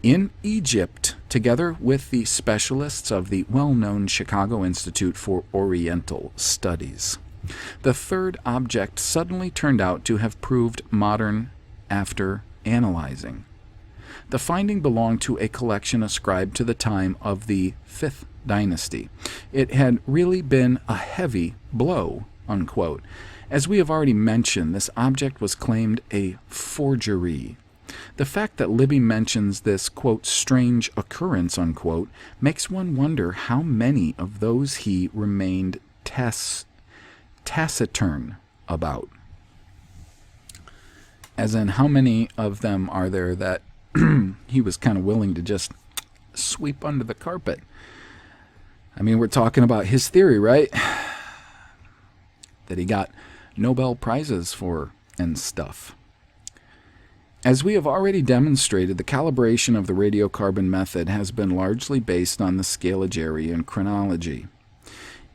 in Egypt, together with the specialists of the well-known Chicago Institute for Oriental Studies. The third object suddenly turned out to have proved modern after analyzing. The finding belonged to a collection ascribed to the time of the 5th dynasty. It had really been a heavy blow," unquote. As we have already mentioned, this object was claimed a forgery. The fact that Libby mentions this, quote, "strange occurrence," unquote, makes one wonder how many of those he remained taciturn about. As in, how many of them are there that he was kind of willing to just sweep under the carpet? I mean, we're talking about his theory, right? That he got Nobel Prizes for and stuff. As we have already demonstrated, the calibration of the radiocarbon method has been largely based on the Scaliger chronology.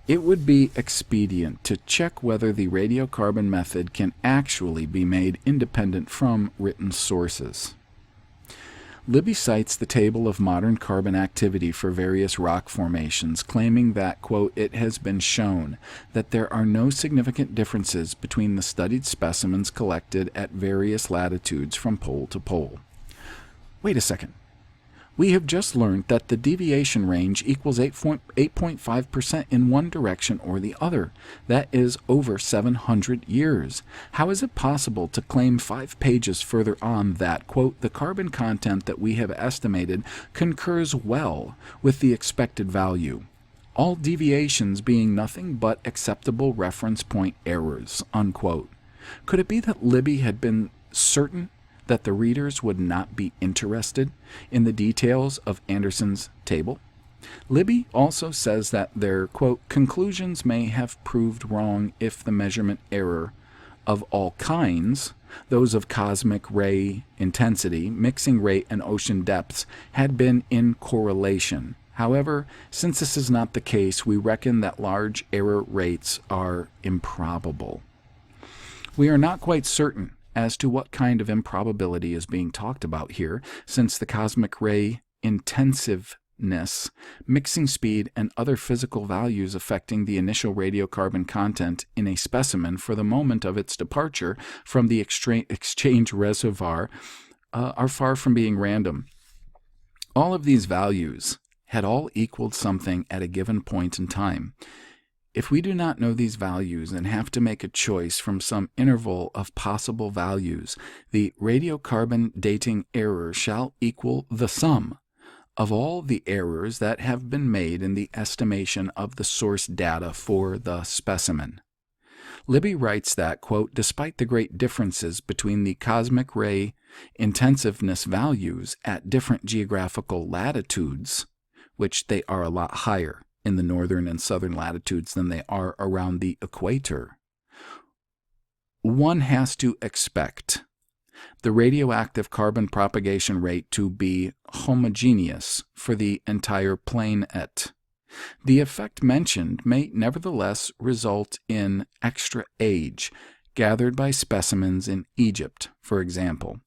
It would be expedient to check whether the radiocarbon method can actually be made independent from written sources. Libby cites the table of modern carbon activity for various rock formations, claiming that, quote, "it has been shown that there are no significant differences between the studied specimens collected at various latitudes from pole to pole." Wait a second. We have just learned that the deviation range equals 8.5% in one direction or the other. That is over 700 years. How is it possible to claim 5 pages further on that, quote, "the carbon content that we have estimated concurs well with the expected value, all deviations being nothing but acceptable reference point errors," unquote? Could it be that Libby had been certain that the readers would not be interested in the details of Anderson's table? Libby also says that their, quote, "conclusions may have proved wrong if the measurement error of all kinds, those of cosmic ray intensity, mixing rate, and ocean depths, had been in correlation. However, since this is not the case, we reckon that large error rates are improbable." We are not quite certain as to what kind of improbability is being talked about here, since the cosmic ray intensiveness, mixing speed, and other physical values affecting the initial radiocarbon content in a specimen for the moment of its departure from the exchange reservoir are far from being random. All of these values had all equaled something at a given point in time. If we do not know these values and have to make a choice from some interval of possible values, the radiocarbon dating error shall equal the sum of all the errors that have been made in the estimation of the source data for the specimen. Libby writes that, quote, "despite the great differences between the cosmic ray intensiveness values at different geographical latitudes," which they are a lot higher in the northern and southern latitudes than they are around the equator, one has to expect the radioactive carbon propagation rate to be homogeneous for the entire planet. The effect mentioned may nevertheless result in extra age gathered by specimens in Egypt, for example.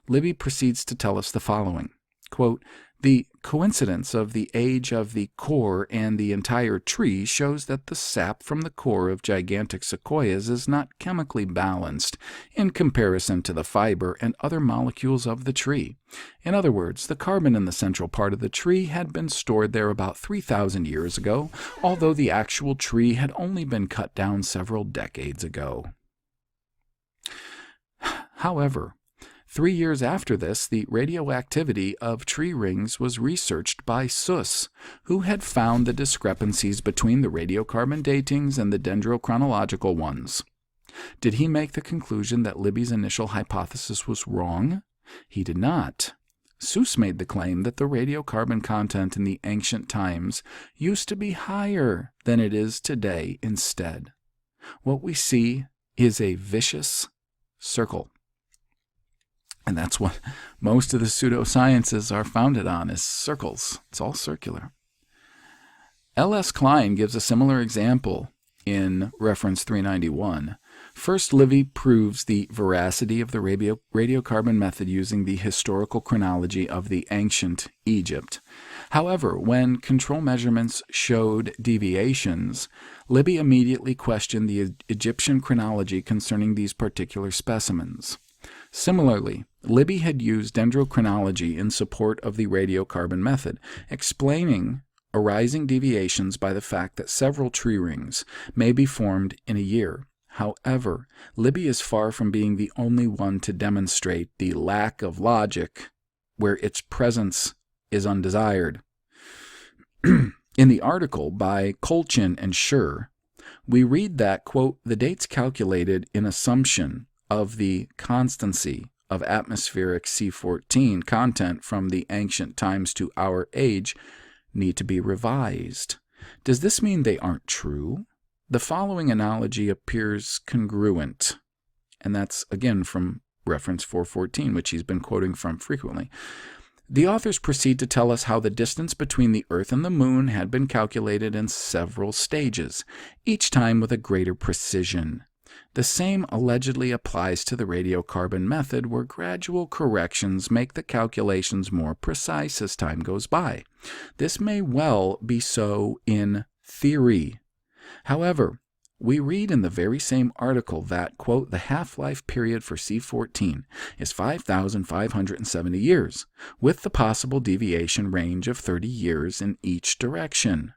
Libby proceeds to tell us the following, quote, "the coincidence of the age of the core and the entire tree shows that the sap from the core of gigantic sequoias is not chemically balanced in comparison to the fiber and other molecules of the tree. In other words, the carbon in the central part of the tree had been stored there about 3,000 years ago, although the actual tree had only been cut down several decades ago." However, 3 years after this, the radioactivity of tree rings was researched by Suess, who had found the discrepancies between the radiocarbon datings and the dendrochronological ones. Did he make the conclusion that Libby's initial hypothesis was wrong? He did not. Suess made the claim that the radiocarbon content in the ancient times used to be higher than it is today instead. What we see is a vicious circle. And that's what most of the pseudosciences are founded on, is circles. It's all circular. L.S. Klein gives a similar example in reference 391. First, Livy proves the veracity of the radiocarbon method using the historical chronology of the ancient Egypt. However, when control measurements showed deviations, Libby immediately questioned the Egyptian chronology concerning these particular specimens. Similarly, Libby had used dendrochronology in support of the radiocarbon method, explaining arising deviations by the fact that several tree rings may be formed in a year. However, Libby is far from being the only one to demonstrate the lack of logic where its presence is undesired. In the article by Colchin and Schur, we read that, quote, the dates calculated in assumption of the constancy of atmospheric C14 content from the ancient times to our age need to be revised. Does this mean they aren't true? The following analogy appears congruent, and that's again from reference 414, which he's been quoting from frequently. The authors proceed to tell us how the distance between the Earth and the Moon had been calculated in several stages, each time with a greater precision. The same allegedly applies to the radiocarbon method, where gradual corrections make the calculations more precise as time goes by. This may well be so in theory. However, we read in the very same article that, quote, the half-life period for C14 is 5,570 years, with the possible deviation range of 30 years in each direction.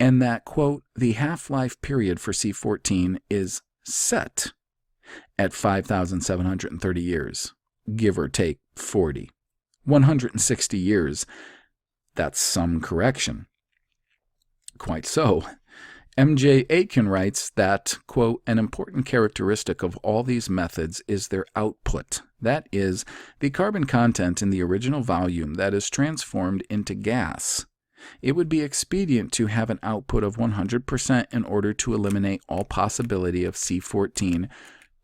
And that, quote, the half-life period for C14 is set at 5,730 years, give or take 40. 160 years, that's some correction. Quite so. M.J. Aitken writes that, quote, an important characteristic of all these methods is their output, that is, the carbon content in the original volume that is transformed into gas. It would be expedient to have an output of 100% in order to eliminate all possibility of C14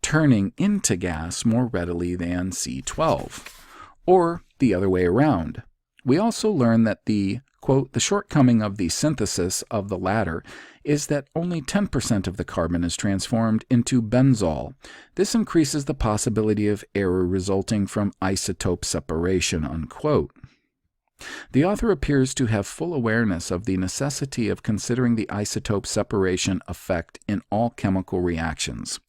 turning into gas more readily than C12, or the other way around. We also learn that the, quote, the shortcoming of the synthesis of the latter is that only 10% of the carbon is transformed into benzol. This increases the possibility of error resulting from isotope separation, unquote. The author appears to have full awareness of the necessity of considering the isotope separation effect in all chemical reactions.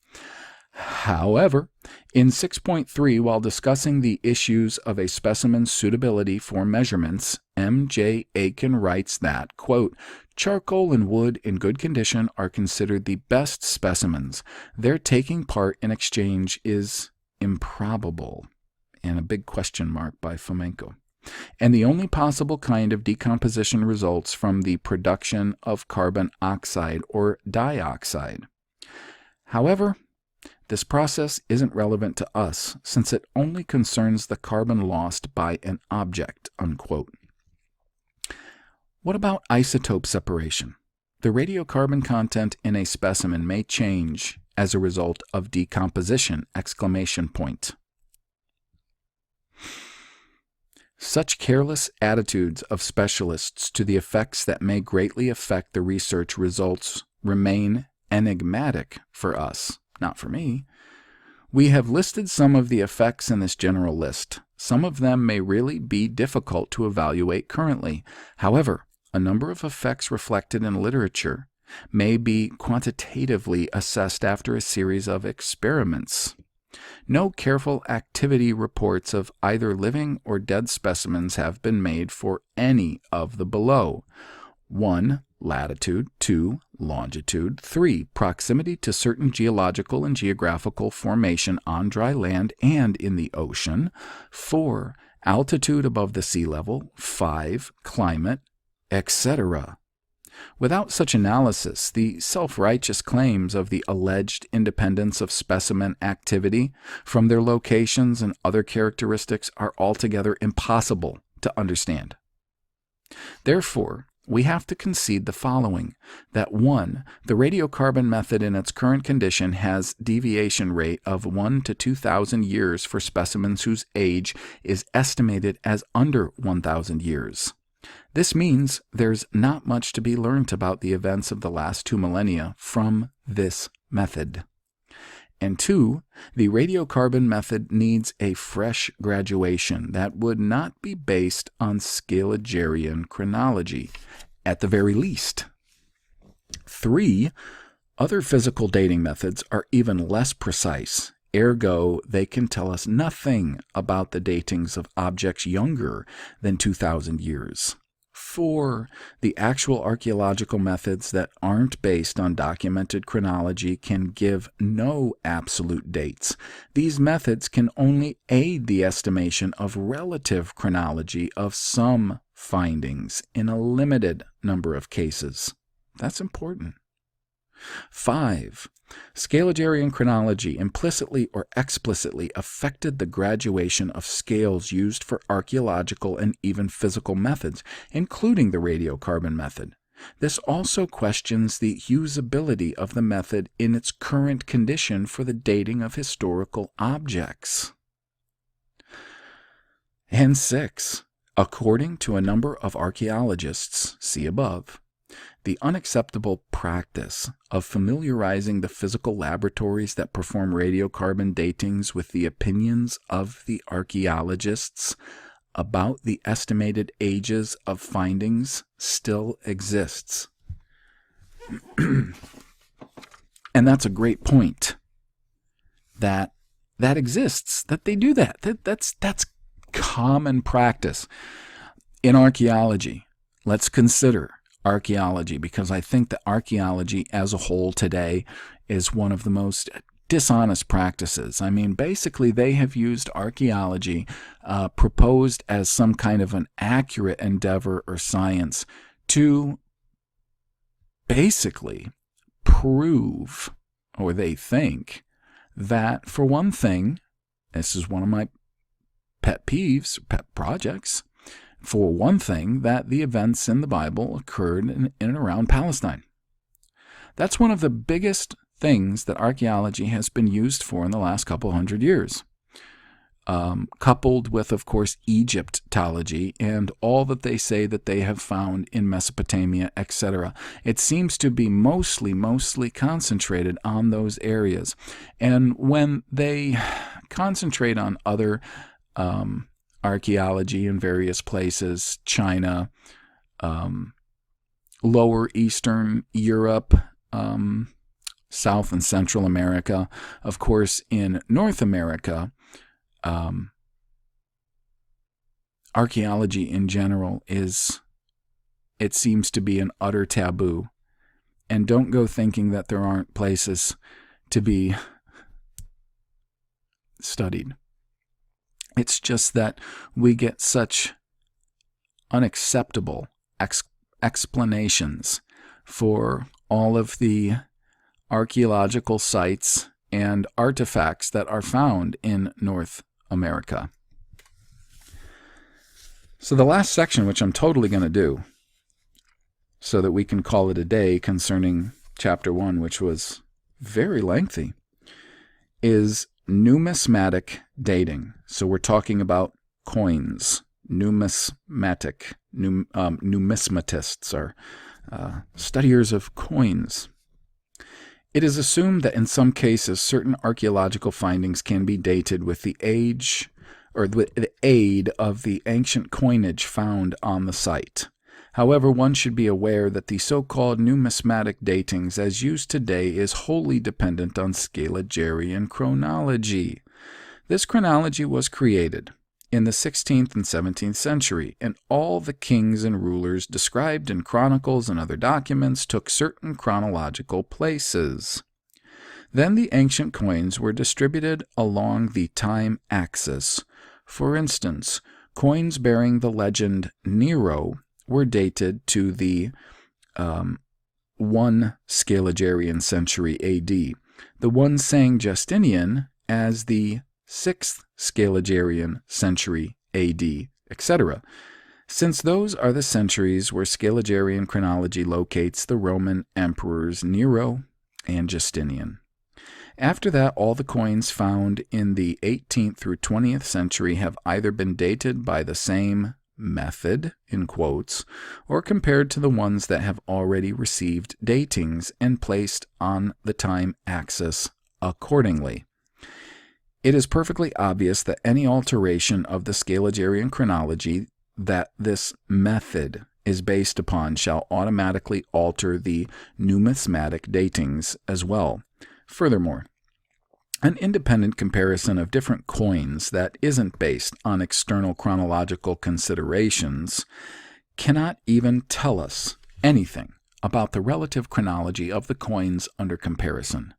However, in 6.3, while discussing the issues of a specimen's suitability for measurements, M.J. Aitken writes that, quote, charcoal and wood in good condition are considered the best specimens. Their taking part in exchange is improbable. And a big question mark by Fomenko. And the only possible kind of decomposition results from the production of carbon oxide or dioxide. However, this process isn't relevant to us, since it only concerns the carbon lost by an object, unquote. What about isotope separation? The radiocarbon content in a specimen may change as a result of decomposition, exclamation point. Such careless attitudes of specialists to the effects that may greatly affect the research results remain enigmatic for us. Not for me. We have listed some of the effects in this general list. Some of them may really be difficult to evaluate currently. However, a number of effects reflected in literature may be quantitatively assessed after a series of experiments. No careful activity reports of either living or dead specimens have been made for any of the below. 1. latitude. 2, longitude. 3, proximity to certain geological and geographical formation on dry land and in the ocean. 4, altitude above the sea level. 5, climate, etc. Without such analysis, the self-righteous claims of the alleged independence of specimen activity from their locations and other characteristics are altogether impossible to understand. Therefore, we have to concede the following, that 1, the radiocarbon method in its current condition has deviation rate of 1 to 2,000 years for specimens whose age is estimated as under 1,000 years. This means there's not much to be learnt about the events of the last 2 millennia from this method. And 2, the radiocarbon method needs a fresh graduation that would not be based on Scaligean chronology, at the very least. 3, other physical dating methods are even less precise. Ergo, they can tell us nothing about the datings of objects younger than 2,000 years. 4, the actual archaeological methods that aren't based on documented chronology can give no absolute dates. These methods can only aid the estimation of relative chronology of some findings in a limited number of cases. That's important. 5, Scaligean chronology implicitly or explicitly affected the graduation of scales used for archaeological and even physical methods, including the radiocarbon method. This also questions the usability of the method in its current condition for the dating of historical objects. And 6, according to a number of archaeologists, see above, the unacceptable practice of familiarizing the physical laboratories that perform radiocarbon datings with the opinions of the archaeologists about the estimated ages of findings still exists. And that's a great point. That exists, that they do that. That's common practice in archaeology. Let's consider archaeology, because I think that archaeology as a whole today is one of the most dishonest practices. I mean, basically, they have used archaeology, proposed as some kind of an accurate endeavor or science, to basically prove, or they think, that for one thing, this is one of my pet peeves, pet projects, for one thing, that the events in the Bible occurred in and around Palestine. That's one of the biggest things that archaeology has been used for in the last couple hundred years, coupled with, of course, Egyptology and all that they say that they have found in Mesopotamia, etc. It seems to be mostly concentrated on those areas. And when they concentrate on other archaeology in various places, China, Lower Eastern Europe, South and Central America. Of course, in North America, archaeology in general it seems to be an utter taboo. And don't go thinking that there aren't places to be studied. It's just that we get such unacceptable explanations for all of the archaeological sites and artifacts that are found in North America. So the last section, which I'm totally going to do, so that we can call it a day concerning chapter 1, which was very lengthy, is numismatic dating. So we're talking about coins. Numismatists are studiers of coins. It is assumed that in some cases certain archaeological findings can be dated with the age or with the aid of the ancient coinage found on the site. However, one should be aware that the so-called numismatic datings as used today is wholly dependent on Scaligean chronology. This chronology was created in the 16th and 17th century, and all the kings and rulers described in chronicles and other documents took certain chronological places. Then the ancient coins were distributed along the time axis. For instance, coins bearing the legend Nero were dated to the 1 Scaligeran century AD, the one saying Justinian as the 6th Scaligeran century AD, etc., since those are the centuries where Scaligeran chronology locates the Roman emperors Nero and Justinian. After that, all the coins found in the 18th through 20th century have either been dated by the same method, in quotes, or compared to the ones that have already received datings and placed on the time axis accordingly. It is perfectly obvious that any alteration of the Scaligeran chronology that this method is based upon shall automatically alter the numismatic datings as well. Furthermore, an independent comparison of different coins that isn't based on external chronological considerations cannot even tell us anything about the relative chronology of the coins under comparison,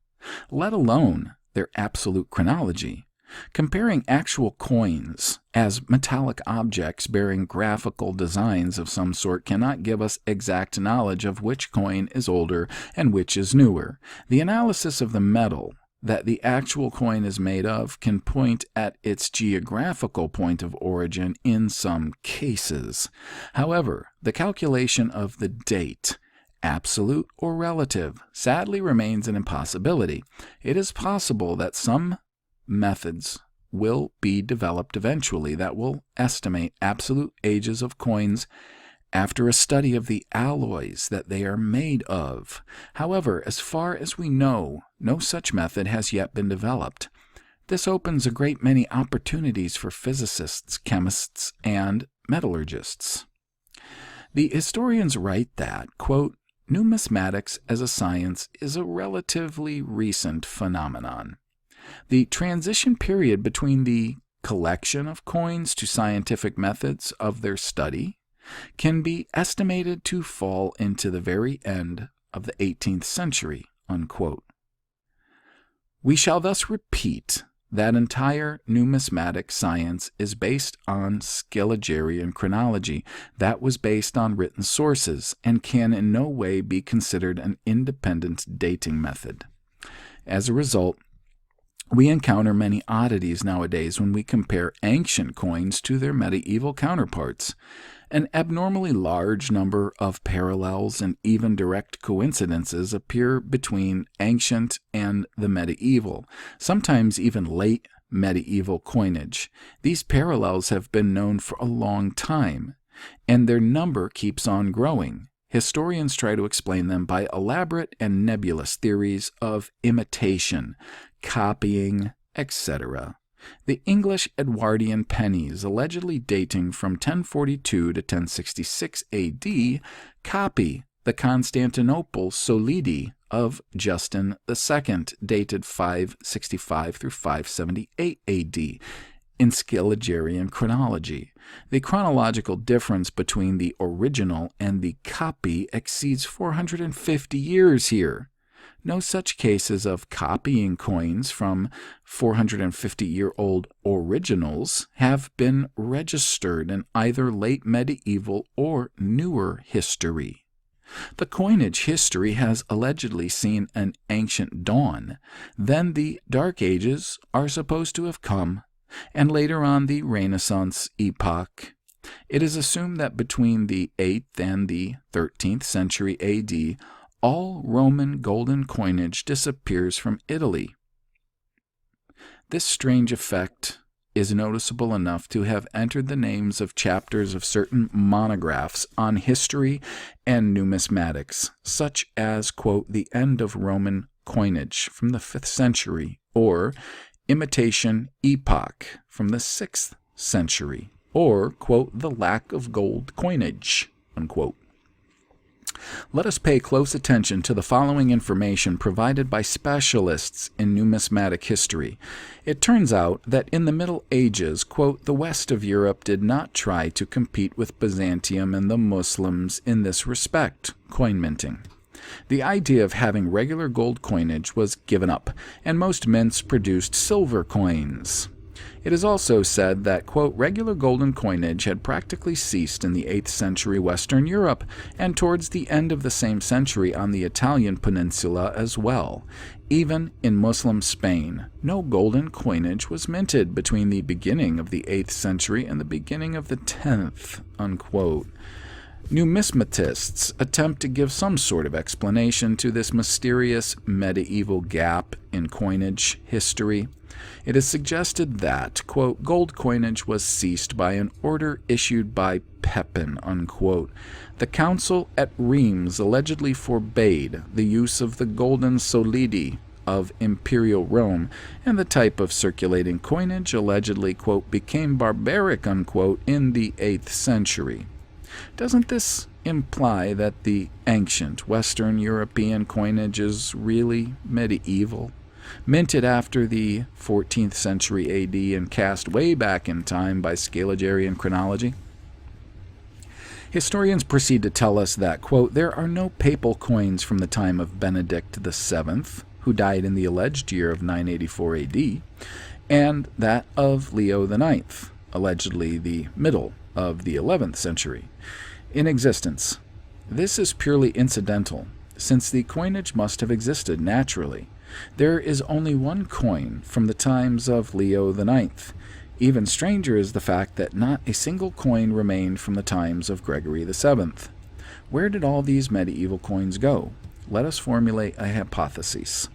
let alone their absolute chronology. Comparing actual coins as metallic objects bearing graphical designs of some sort cannot give us exact knowledge of which coin is older and which is newer. The analysis of the metal that the actual coin is made of can point at its geographical point of origin in some cases. However, the calculation of the date, absolute or relative, sadly remains an impossibility. It is possible that some methods will be developed eventually that will estimate absolute ages of coins after a study of the alloys that they are made of. However, as far as we know, no such method has yet been developed. This opens a great many opportunities for physicists, chemists, and metallurgists. The historians write that, quote, numismatics as a science is a relatively recent phenomenon. The transition period between the collection of coins to scientific methods of their study can be estimated to fall into the very end of the 18th century, unquote. We shall thus repeat that entire numismatic science is based on Scaligeran chronology that was based on written sources and can in no way be considered an independent dating method. As a result, we encounter many oddities nowadays when we compare ancient coins to their medieval counterparts. An abnormally large number of parallels and even direct coincidences appear between ancient and the medieval, sometimes even late medieval coinage. These parallels have been known for a long time, and their number keeps on growing. Historians try to explain them by elaborate and nebulous theories of imitation, copying, etc. The English Edwardian pennies, allegedly dating from 1042 to 1066 AD, copy the Constantinople solidi of Justin II, dated 565 through 578 AD, in Scaligeran chronology. The chronological difference between the original and the copy exceeds 450 years here. No such cases of copying coins from 450-year-old originals have been registered in either late medieval or newer history. The coinage history has allegedly seen an ancient dawn. Then the Dark Ages are supposed to have come, and later on the Renaissance epoch. It is assumed that between the 8th and the 13th century AD, all Roman golden coinage disappears from Italy. This strange effect is noticeable enough to have entered the names of chapters of certain monographs on history and numismatics, such as, quote, the end of Roman coinage from the 5th century, or imitation epoch from the 6th century, or, quote, the lack of gold coinage, unquote. Let us pay close attention to the following information provided by specialists in numismatic history. It turns out that in the Middle Ages, quote, the west of Europe did not try to compete with Byzantium and the Muslims in this respect, coin minting. The idea of having regular gold coinage was given up, and most mints produced silver coins. It is also said that, quote, regular golden coinage had practically ceased in the 8th century Western Europe, and towards the end of the same century on the Italian peninsula as well. Even in Muslim Spain, no golden coinage was minted between the beginning of the 8th century and the beginning of the 10th, unquote. Numismatists attempt to give some sort of explanation to this mysterious medieval gap in coinage history. It is suggested that, quote, gold coinage was ceased by an order issued by Pepin, unquote. The council at Rheims allegedly forbade the use of the golden solidi of imperial Rome, and the type of circulating coinage allegedly, quote, became barbaric, unquote, in the 8th century. Doesn't this imply that the ancient Western European coinage is really medieval, minted after the 14th century AD and cast way back in time by Scaliger chronology? Historians proceed to tell us that, quote, there are no papal coins from the time of Benedict VII, who died in the alleged year of 984 AD, and that of Leo IX, allegedly the middle of the 11th century, in existence. This is purely incidental, since the coinage must have existed naturally. There is only one coin from the times of Leo IX. Even stranger is the fact that not a single coin remained from the times of Gregory VII. Where did all these medieval coins go? Let us formulate a hypothesis.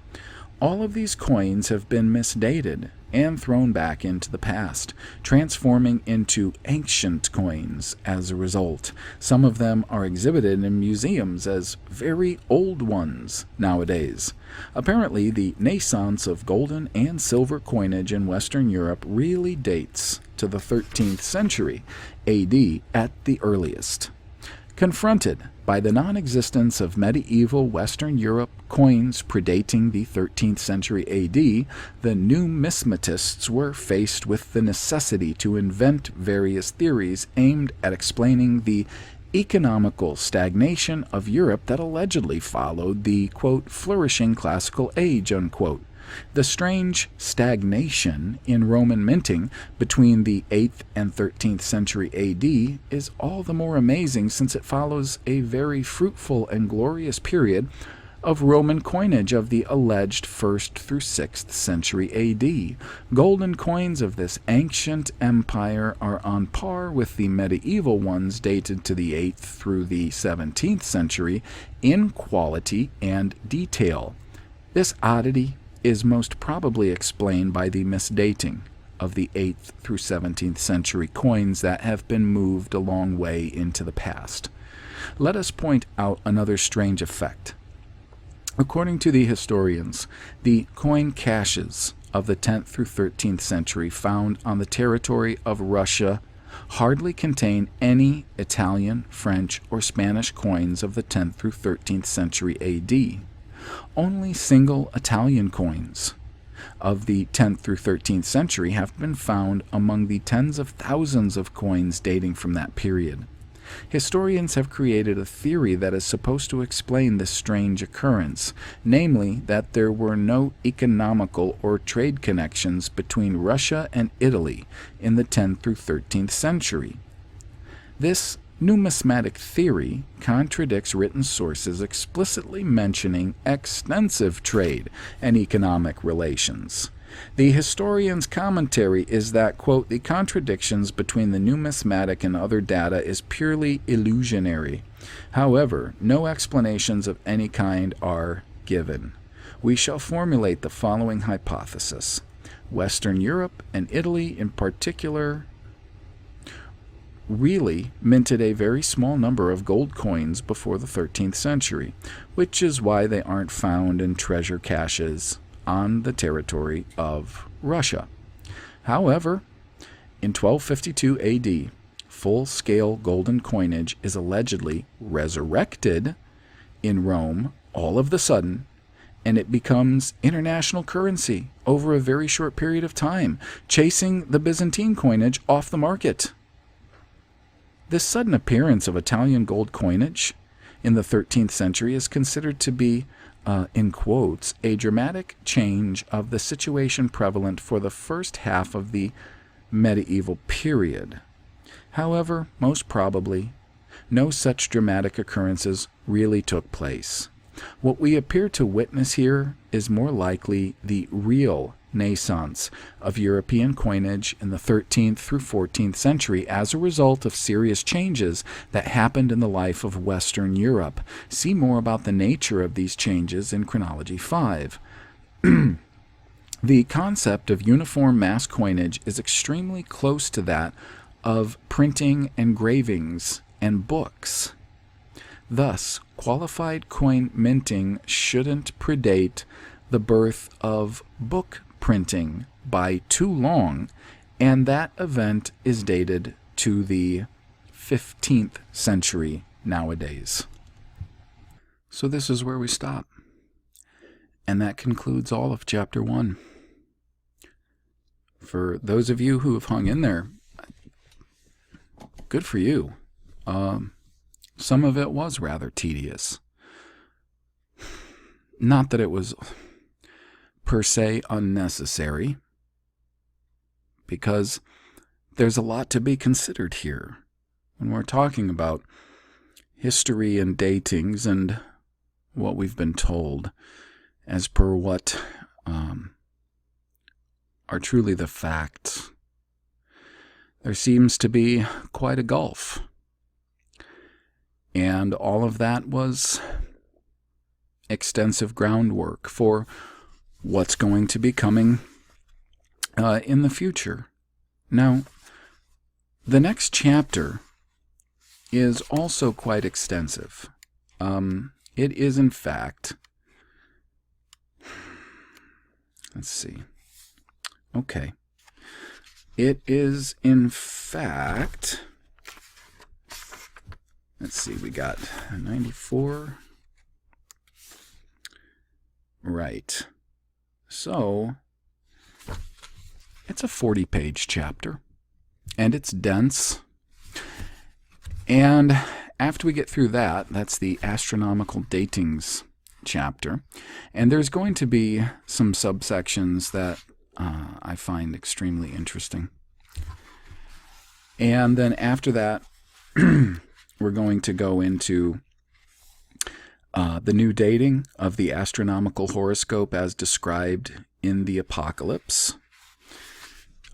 All of these coins have been misdated and thrown back into the past, transforming into ancient coins as a result. Some of them are exhibited in museums as very old ones nowadays. Apparently, the naissance of golden and silver coinage in Western Europe really dates to the 13th century AD at the earliest. Confronted by the non-existence of medieval Western Europe coins predating the 13th century AD, the numismatists were faced with the necessity to invent various theories aimed at explaining the economical stagnation of Europe that allegedly followed the, quote, flourishing classical age, unquote. The strange stagnation in Roman minting between the 8th and 13th century AD is all the more amazing since it follows a very fruitful and glorious period of Roman coinage of the alleged 1st through 6th century AD. Golden coins of this ancient empire are on par with the medieval ones dated to the 8th through the 17th century in quality and detail. This oddity is most probably explained by the misdating of the 8th through 17th century coins that have been moved a long way into the past. Let us point out another strange effect. According to the historians, the coin caches of the 10th through 13th century found on the territory of Russia hardly contain any Italian, French, or Spanish coins of the 10th through 13th century AD. Only single Italian coins of the 10th through 13th century have been found among the tens of thousands of coins dating from that period. Historians have created a theory that is supposed to explain this strange occurrence, namely that there were no economical or trade connections between Russia and Italy in the 10th through 13th century. This numismatic theory contradicts written sources explicitly mentioning extensive trade and economic relations. The historian's commentary is that, quote, the contradictions between the numismatic and other data is purely illusionary. However, no explanations of any kind are given. We shall formulate the following hypothesis. Western Europe and Italy in particular really minted a very small number of gold coins before the 13th century, which is why they aren't found in treasure caches on the territory of Russia. However, in 1252 AD, full-scale golden coinage is allegedly resurrected in Rome all of the sudden, and it becomes international currency over a very short period of time, chasing the Byzantine coinage off the market. This sudden appearance of Italian gold coinage in the 13th century is considered to be, in quotes, a dramatic change of the situation prevalent for the first half of the medieval period. However, most probably, no such dramatic occurrences really took place. What we appear to witness here is more likely the real naissance of European coinage in the 13th through 14th century as a result of serious changes that happened in the life of Western Europe. See more about the nature of these changes in Chronology 5. The concept of uniform mass coinage is extremely close to that of printing, engravings, and books. Thus, qualified coin minting shouldn't predate the birth of book printing by too long, and that event is dated to the 15th century nowadays. So this is where we stop. And that concludes all of Chapter 1. For those of you who have hung in there, good for you. Some of it was rather tedious. Not that it was per se unnecessary, because there's a lot to be considered here when we're talking about history and datings and what we've been told as per what are truly the facts. There seems to be quite a gulf. And all of that was extensive groundwork for what's going to be coming in the future. Now, the next chapter is also quite extensive. It is, in fact, let's see. Okay. It is, in fact, let's see, we got 94. Right. So, it's a 40-page chapter, and it's dense. And after we get through that, that's the astronomical datings chapter. And there's going to be some subsections that I find extremely interesting. And then after that, we're going to go into the new dating of the astronomical horoscope as described in the Apocalypse.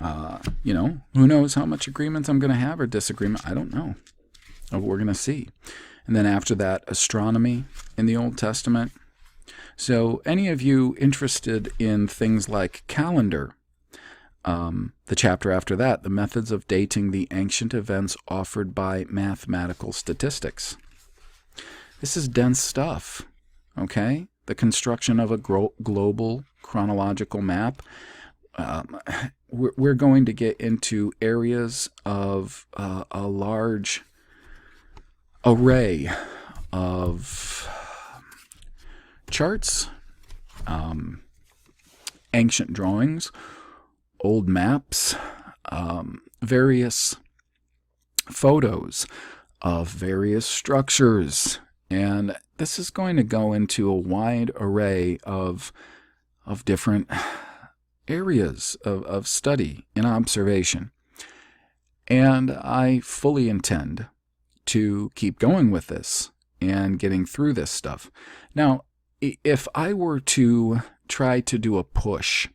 Who knows how much agreement I'm going to have or disagreement? I don't know. We're going to see. And then after that, astronomy in the Old Testament. So any of you interested in things like calendar, the chapter after that, the methods of dating the ancient events offered by mathematical statistics. This is dense stuff, okay? The construction of a global chronological map. We're going to get into areas of a large array of charts, ancient drawings, old maps, various photos of various structures. And this is going to go into a wide array of different areas of study and observation. And I fully intend to keep going with this and getting through this stuff. Now, if I were to try to do a push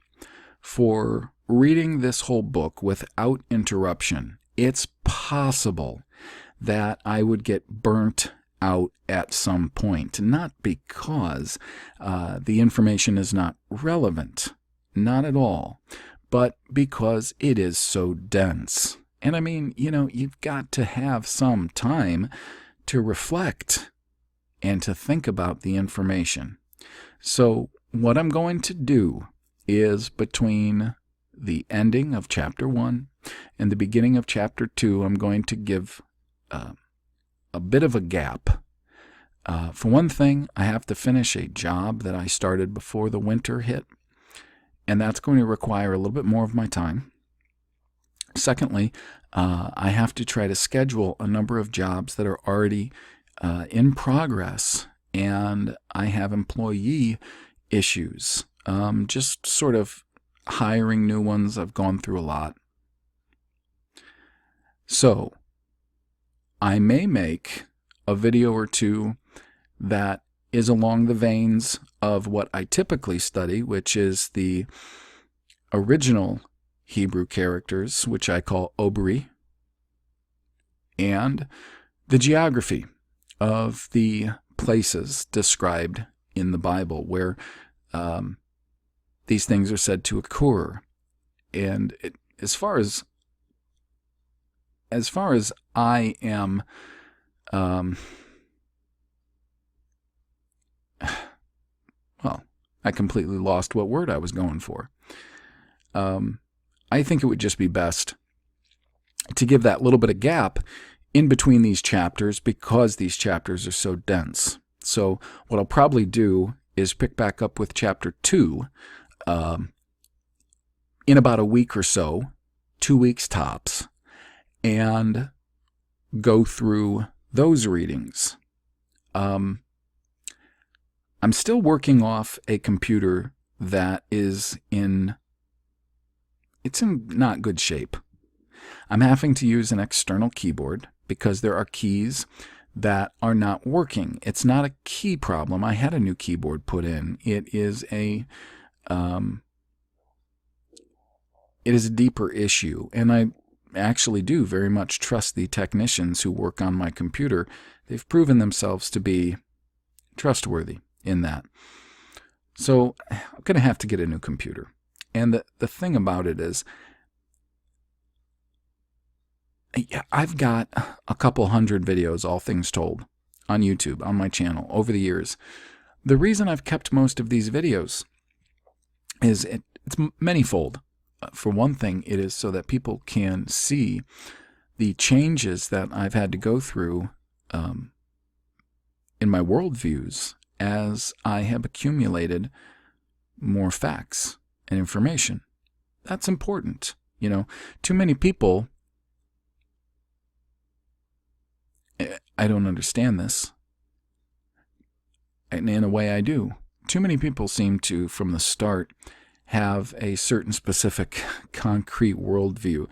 for reading this whole book without interruption, it's possible that I would get burnt out at some point. Not because the information is not relevant, not at all, but because it is so dense. And I mean, you've got to have some time to reflect and to think about the information. So what I'm going to do is between the ending of Chapter 1 and the beginning of Chapter 2, I'm going to give a bit of a gap For one thing, I have to finish a job that I started before the winter hit, and that's going to require a little bit more of my time. Secondly, I have to try to schedule a number of jobs that are already in progress, and I have employee issues. Just sort of hiring new ones. I've gone through a lot. So, I may make a video or two that is along the veins of what I typically study, which is the original Hebrew characters, which I call Obri, and the geography of the places described in the Bible where these things are said to occur. And as far as I am, well, I completely lost what word I was going for. I think it would just be best to give that little bit of gap in between these chapters because these chapters are so dense. So what I'll probably do is pick back up with chapter 2 in about a week or so, 2 weeks tops, and go through those readings. I'm still working off a computer that is in not good shape. I'm having to use an external keyboard because there are keys that are not working. It's not a key problem. I had a new keyboard put in. It is a deeper issue, and I actually do very much trust the technicians who work on my computer. They've proven themselves to be trustworthy in that. So I'm going to have to get a new computer. And the thing about it is, I've got a couple hundred videos, all things told, on YouTube, on my channel, over the years. The reason I've kept most of these videos is it's manifold. For one thing, it is so that people can see the changes that I've had to go through in my worldviews as I have accumulated more facts and information. That's important. Too many people, I don't understand this, and in a way I do. Too many people seem to, from the start, have a certain specific concrete worldview,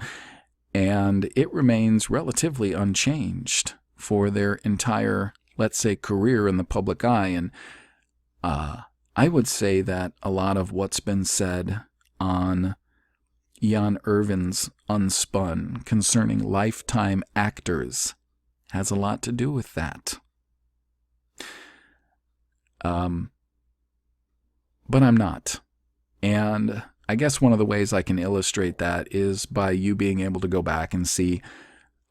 and it remains relatively unchanged for their entire, let's say, career in the public eye. And I would say that a lot of what's been said on Jan Irvin's Unspun concerning lifetime actors has a lot to do with that. But I'm not. And I guess one of the ways I can illustrate that is by you being able to go back and see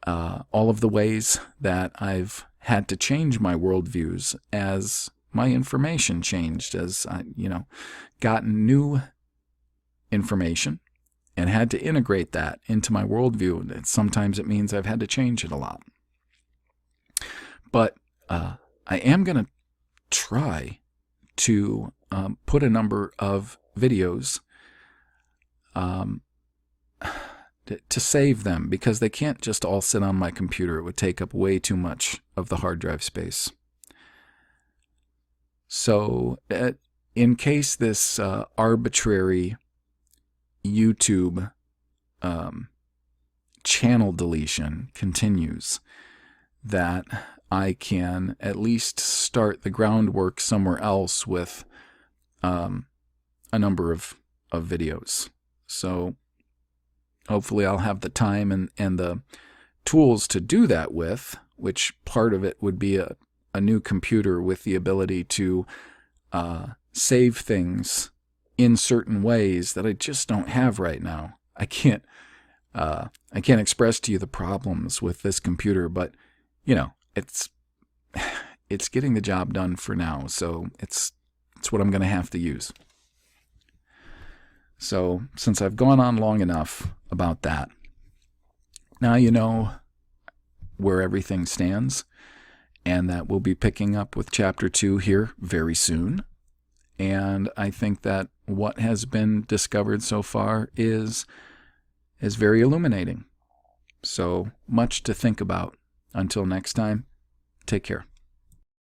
all of the ways that I've had to change my worldviews as my information changed, as I, gotten new information and had to integrate that into my worldview. And sometimes it means I've had to change it a lot. But I am going to try to put a number of videos to save them, because they can't just all sit on my computer. It would take up way too much of the hard drive space. So in case this arbitrary YouTube channel deletion continues, that I can at least start the groundwork somewhere else with a number of videos. So hopefully I'll have the time and the tools to do that with, which part of it would be a new computer with the ability to save things in certain ways that I just don't have right now. I can't express to you the problems with this computer, but it's getting the job done for now, so it's what I'm going to have to use. So since I've gone on long enough about that, now you know where everything stands, and that we'll be picking up with Chapter 2 here very soon. And I think that what has been discovered so far is very illuminating. So much to think about. Until next time, take care.